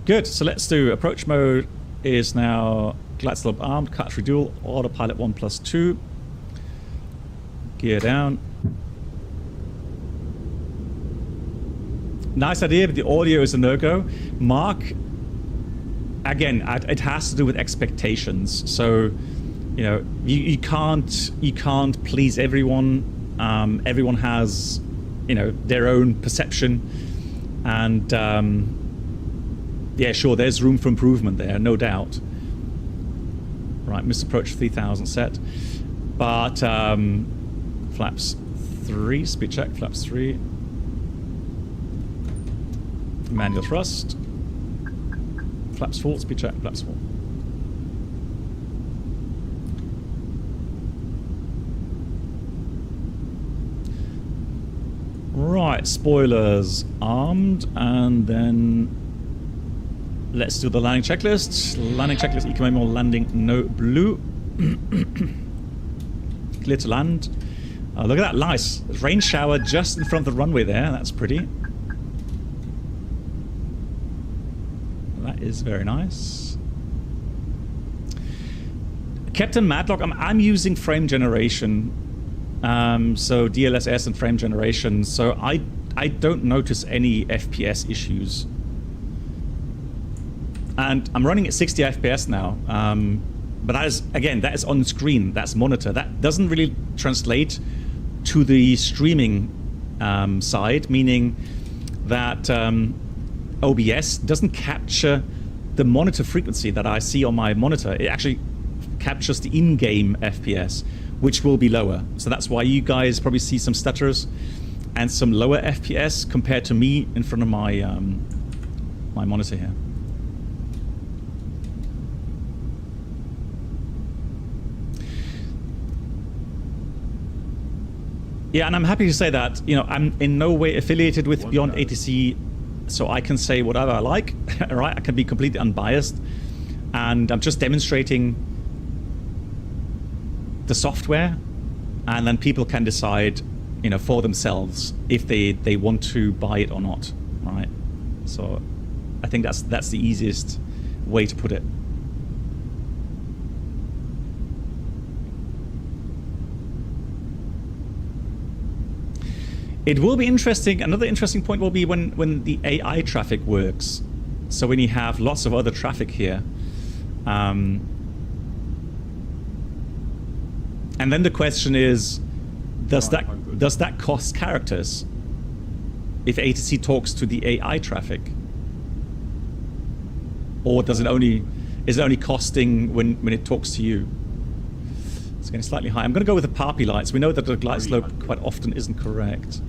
Good, so let's do approach mode is now Glide slope armed, cut dual, autopilot 1+2. Gear down. Nice idea, but the audio is a no-go. Mark, again, it has to do with expectations. So, you know, you can't please everyone. Everyone has, you know, their own perception, and yeah, sure, there's room for improvement there, no doubt. Right, missed approach 3000 set, but flaps 3, speed check, flaps 3. Manual thrust. Flaps 4, speed check, flaps 4. Right, spoilers armed, and then let's do the landing checklist. Landing checklist, economical landing, no blue. Clear to land. Oh, look at that, nice. Rain shower just in front of the runway there, that's pretty. That is very nice. Captain Madlock, I'm using frame generation. So DLSS and frame generation. So I don't notice any FPS issues. And I'm running at 60 FPS now. But that is, again, that is on screen. That's monitor. That doesn't really translate to the streaming side, meaning that OBS doesn't capture the monitor frequency that I see on my monitor. It actually captures the in-game FPS, which will be lower. So that's why you guys probably see some stutters and some lower FPS compared to me in front of my my monitor here. Yeah, and I'm happy to say that, you know, I'm in no way affiliated with BeyondATC, so I can say whatever I like, right? I can be completely unbiased, and I'm just demonstrating the software, and then people can decide, you know, for themselves if they want to buy it or not, right? So I think that's the easiest way to put it. It will be interesting. Another interesting point will be when the AI traffic works. So when you have lots of other traffic here. And then the question is, does that cost characters if ATC talks to the AI traffic? Or does it only costing when it talks to you? It's getting slightly high. I'm going to go with the PAPI lights. We know that the glide slope quite often isn't correct.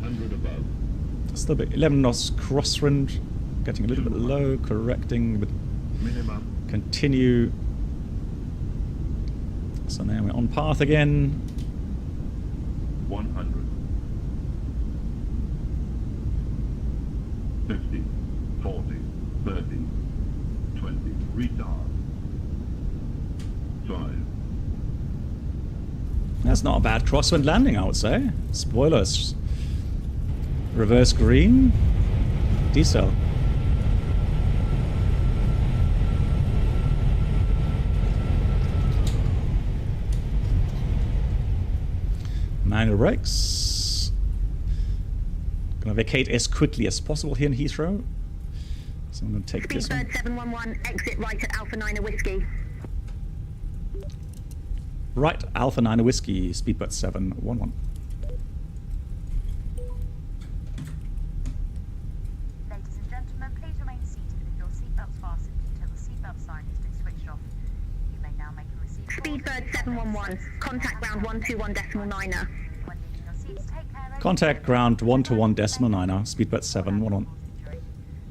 Still a bit 11 knots crosswind, getting a little bit low, correcting, but continue. So now we're on path again. 100. 50, 40, 30, 20, retard. 5. That's not a bad crosswind landing, I would say. Spoilers. Reverse green. Decel. Manual brakes. Gonna vacate as quickly as possible here in Heathrow. So I'm gonna take this one. Speedbird 711, exit right at Alpha 9 Whiskey. Right, Alpha 9 Whiskey, Speedbird 711. Ladies and gentlemen, please remain seated with your seatbelts fastened until the seatbelt sign has been switched off. You may now make a receive. Speedbird 711, contact ground 121.9er. When leaving your seats, take care. Contact ground 121.9er, Speedbird 711.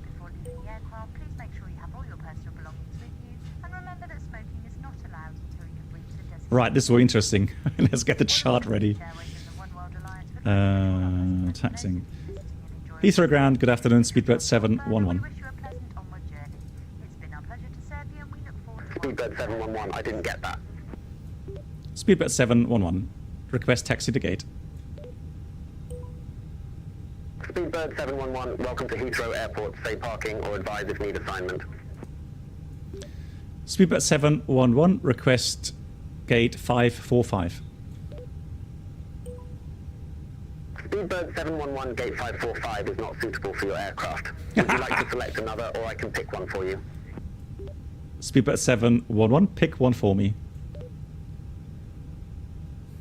Before leaving the aircraft, please make sure you have all your personal belongings with you, and remember that smoking is not allowed until you have reached the destination. Right, this is very interesting. Let's get the chart ready. Taxing. Heathrow ground, good afternoon, Speedbird 711. Speedbird 711, I didn't get that. Speedbird 711. Request taxi to gate. Speedbird 711, welcome to Heathrow Airport. Say parking or advise if need assignment. Speedbird 711, request gate 545. Speedbird 711 gate 545 is not suitable for your aircraft. Would you like to select another, or I can pick one for you? Speedbird 711, pick one for me.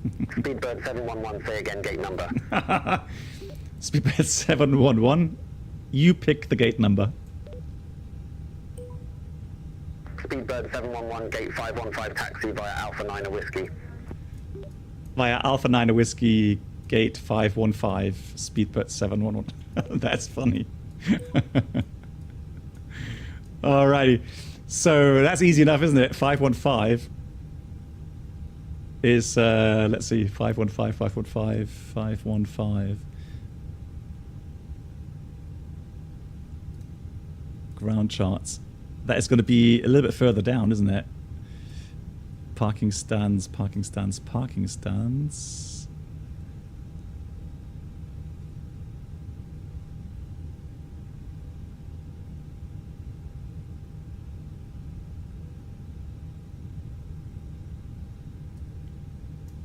Speedbird 711, say again gate number. Speedbird 711, you pick the gate number. Speedbird 711 gate 515 taxi via Alpha 9 Whiskey. Via Alpha 9 Whiskey, gate 515, Speedbird 711. That's funny. Alrighty. So that's easy enough, isn't it? 515 is, let's see, 515, 515, 515. Ground charts. That is going to be a little bit further down, isn't it? Parking stands, parking stands, parking stands.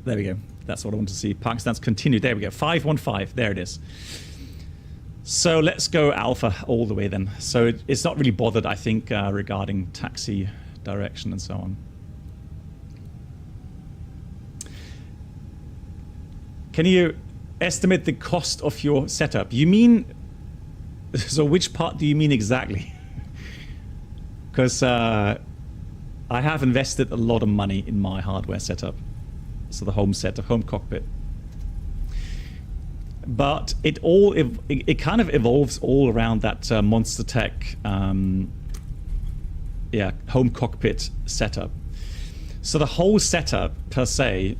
There we go. That's what I want to see. Parking stands continue. There we go. 515. There it is. So let's go Alpha all the way then. So it's not really bothered, I think, regarding taxi direction and so on. Can you estimate the cost of your setup? You mean, so which part do you mean exactly? Because I have invested a lot of money in my hardware setup. So the home setup, home cockpit. But it kind of evolves all around that Monster Tech home cockpit setup. So the whole setup per se,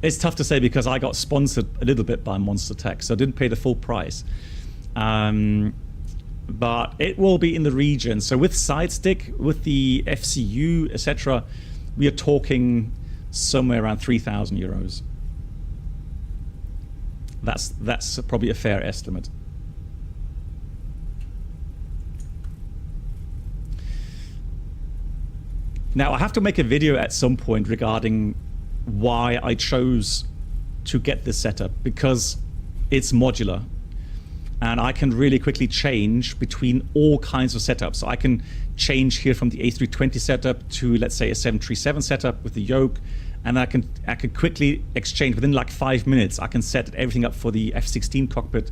it's tough to say because I got sponsored a little bit by Monster Tech, so I didn't pay the full price. But it will be in the region. So with side stick, with the FCU, etc., we are talking somewhere around 3,000 euros. That's probably a fair estimate. Now I have to make a video at some point regarding why I chose to get this setup, because it's modular and I can really quickly change between all kinds of setups. So I can change here from the A320 setup to, let's say, a 737 setup with the yoke, and I can quickly exchange within like 5 minutes. I can set everything up for the F-16 cockpit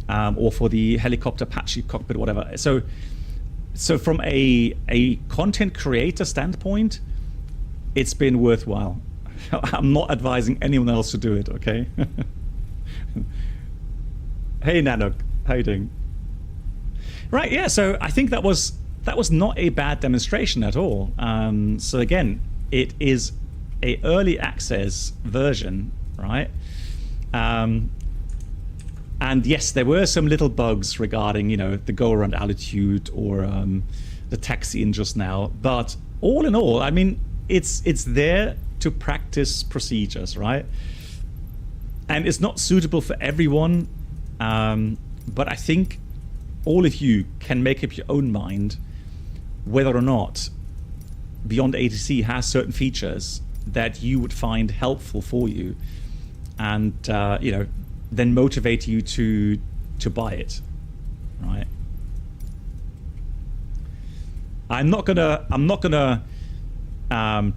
or for the helicopter Apache cockpit, whatever. So from a content creator standpoint, it's been worthwhile. I'm not advising anyone else to do it, okay? Hey Nanook, how you doing? Right, yeah, so I think that was not a bad demonstration at all. So again, it is a early access version, right? And yes, there were some little bugs regarding, you know, the go around altitude or the taxi in just now. But all in all, I mean, it's there to practice procedures, right? And it's not suitable for everyone. But I think all of you can make up your own mind whether or not BeyondATC has certain features that you would find helpful for you, and you know, then motivate you to buy it, right? I'm not gonna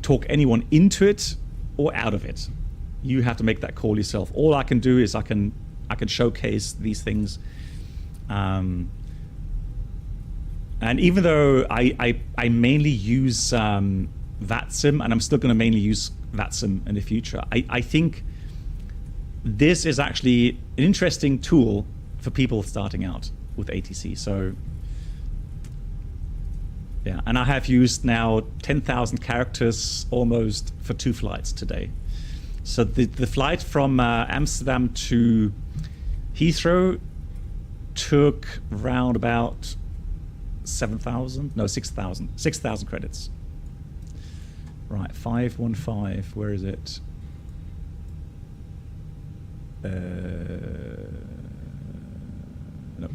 talk anyone into it or out of it. You have to make that call yourself. All I can do is I can showcase these things, and even though I mainly use vatsim, and I'm still going to mainly use vatsim in the future, I think this is actually an interesting tool for people starting out with ATC. So yeah, and I have used now 10,000 characters almost for 2 flights today. So the flight from Amsterdam to Heathrow took round about 6,000 credits. Right, 515, where is it? No,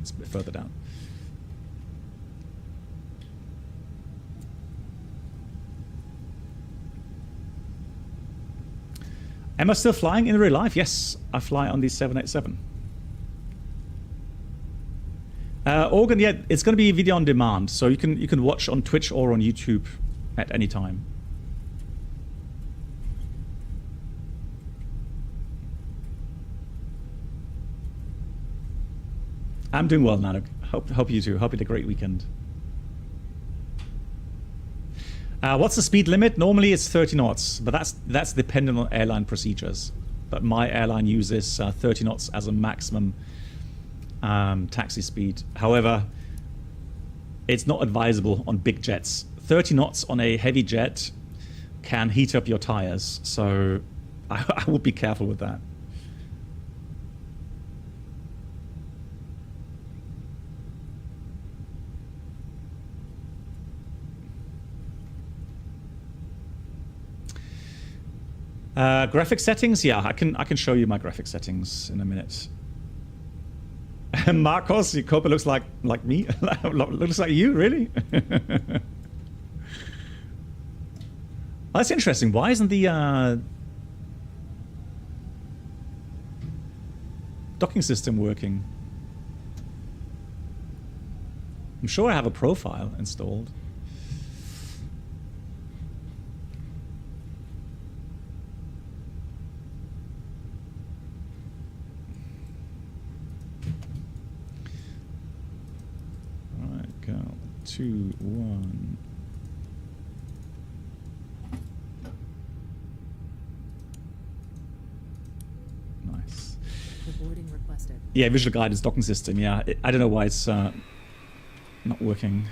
it's a bit further down. Am I still flying in real life? Yes, I fly on the 787. Organ, yeah, it's going to be video on demand, so you can watch on Twitch or on YouTube at any time. I'm doing well, Nano. Hope you too. Hope you had a great weekend. What's the speed limit? Normally it's 30 knots, but that's dependent on airline procedures. But my airline uses 30 knots as a maximum taxi speed. However, it's not advisable on big jets. 30 knots on a heavy jet can heat up your tires, so I would be careful with that. Graphic settings, yeah, I can show you my graphic settings in a minute. Marcos, your Copa looks like me. Looks like you, really? That's interesting. Why isn't the docking system working? I'm sure I have a profile installed. Go 2, 1. Nice. Boarding requested. Yeah, visual guidance docking system. Yeah, I don't know why it's not working,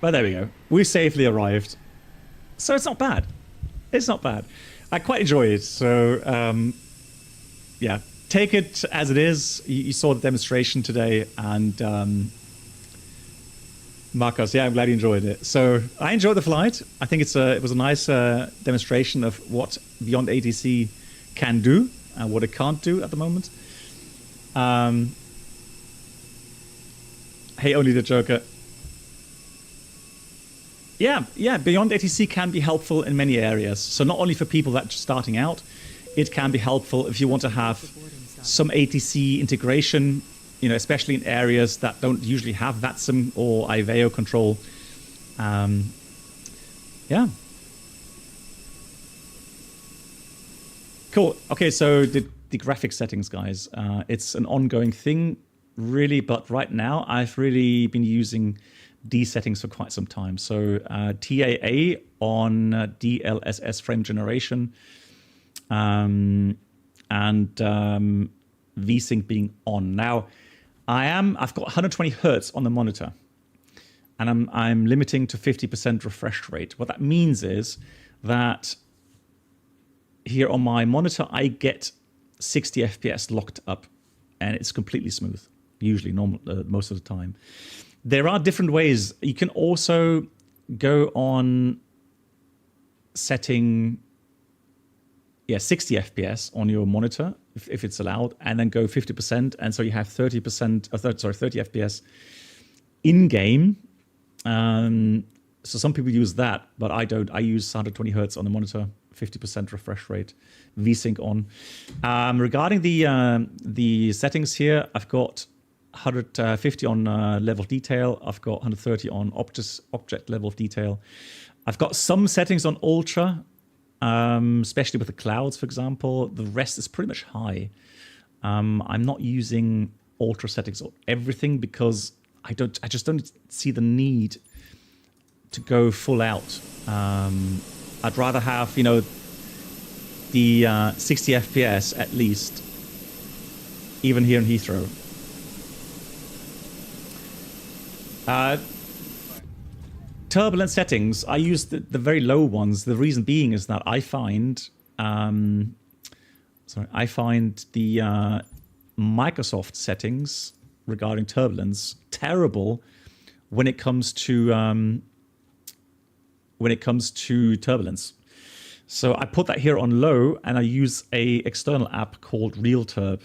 but there we go. We safely arrived, so it's not bad. It's not bad. I quite enjoy it. So yeah, take it as it is. You saw the demonstration today, and. Marcos, yeah, I'm glad you enjoyed it. So I enjoyed the flight. I think it was a nice demonstration of what BeyondATC can do and what it can't do at the moment. Hey, only the Joker. Yeah, BeyondATC can be helpful in many areas. So not only for people that are just starting out, it can be helpful if you want to have some ATC integration, you know, especially in areas that don't usually have vatsim or IVAO control. Yeah. Cool. Okay, so the graphic settings, guys. It's an ongoing thing, really, but right now I've really been using D settings for quite some time. So TAA on DLSS frame generation, and VSync being on. Now, I've got 120 hertz on the monitor, and I'm limiting to 50% refresh rate. What that means is that here on my monitor, I get 60 FPS locked up, and it's completely smooth, usually most of the time. There are different ways. You can also go on setting 60 FPS on your monitor, if it's allowed, and then go 50%, and so you have 30 FPS in-game. So some people use that, but I don't. I use 120 hertz on the monitor, 50% refresh rate, VSync on. Regarding the settings here, I've got 150 on level of detail. I've got 130 on object level of detail. I've got some settings on ultra, especially with the clouds, for example. The rest is pretty much high. I'm not using ultra settings on everything because I just don't see the need to go full out. I'd rather have, the 60 FPS at least, even here in Heathrow. Turbulent settings, I use the very low ones. The reason being is that I find the Microsoft settings regarding turbulence terrible when it comes to turbulence. So I put that here on low, and I use a external app called RealTurb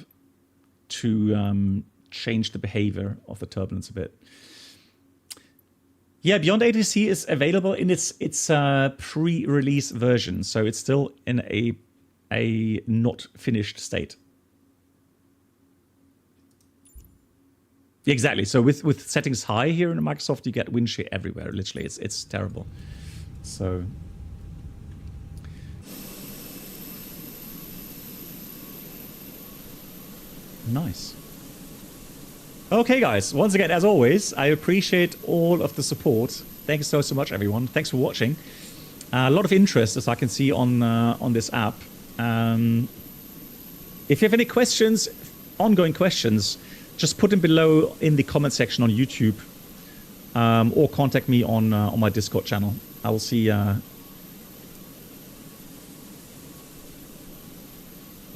to change the behavior of the turbulence a bit. Yeah, BeyondATC is available in its pre-release version, so it's still in a a not finished state. Exactly. So with settings high here in Microsoft, you get wind shear everywhere. Literally, it's terrible. So nice. Okay, guys. Once again, as always, I appreciate all of the support. Thanks so much, everyone. Thanks for watching. A lot of interest, as I can see on this app. If you have any questions, ongoing questions, just put them below in the comment section on YouTube, or contact me on my Discord channel. I will see.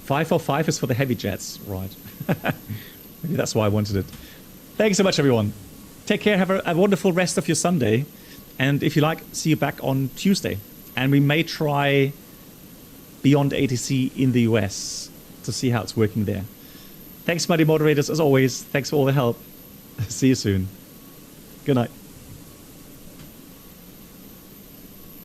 545 is for the heavy jets, right? Maybe that's why I wanted it. Thanks so much, everyone. Take care. Have a wonderful rest of your Sunday. And if you like, see you back on Tuesday. And we may try BeyondATC in the US to see how it's working there. Thanks, mighty moderators, as always. Thanks for all the help. See you soon. Good night.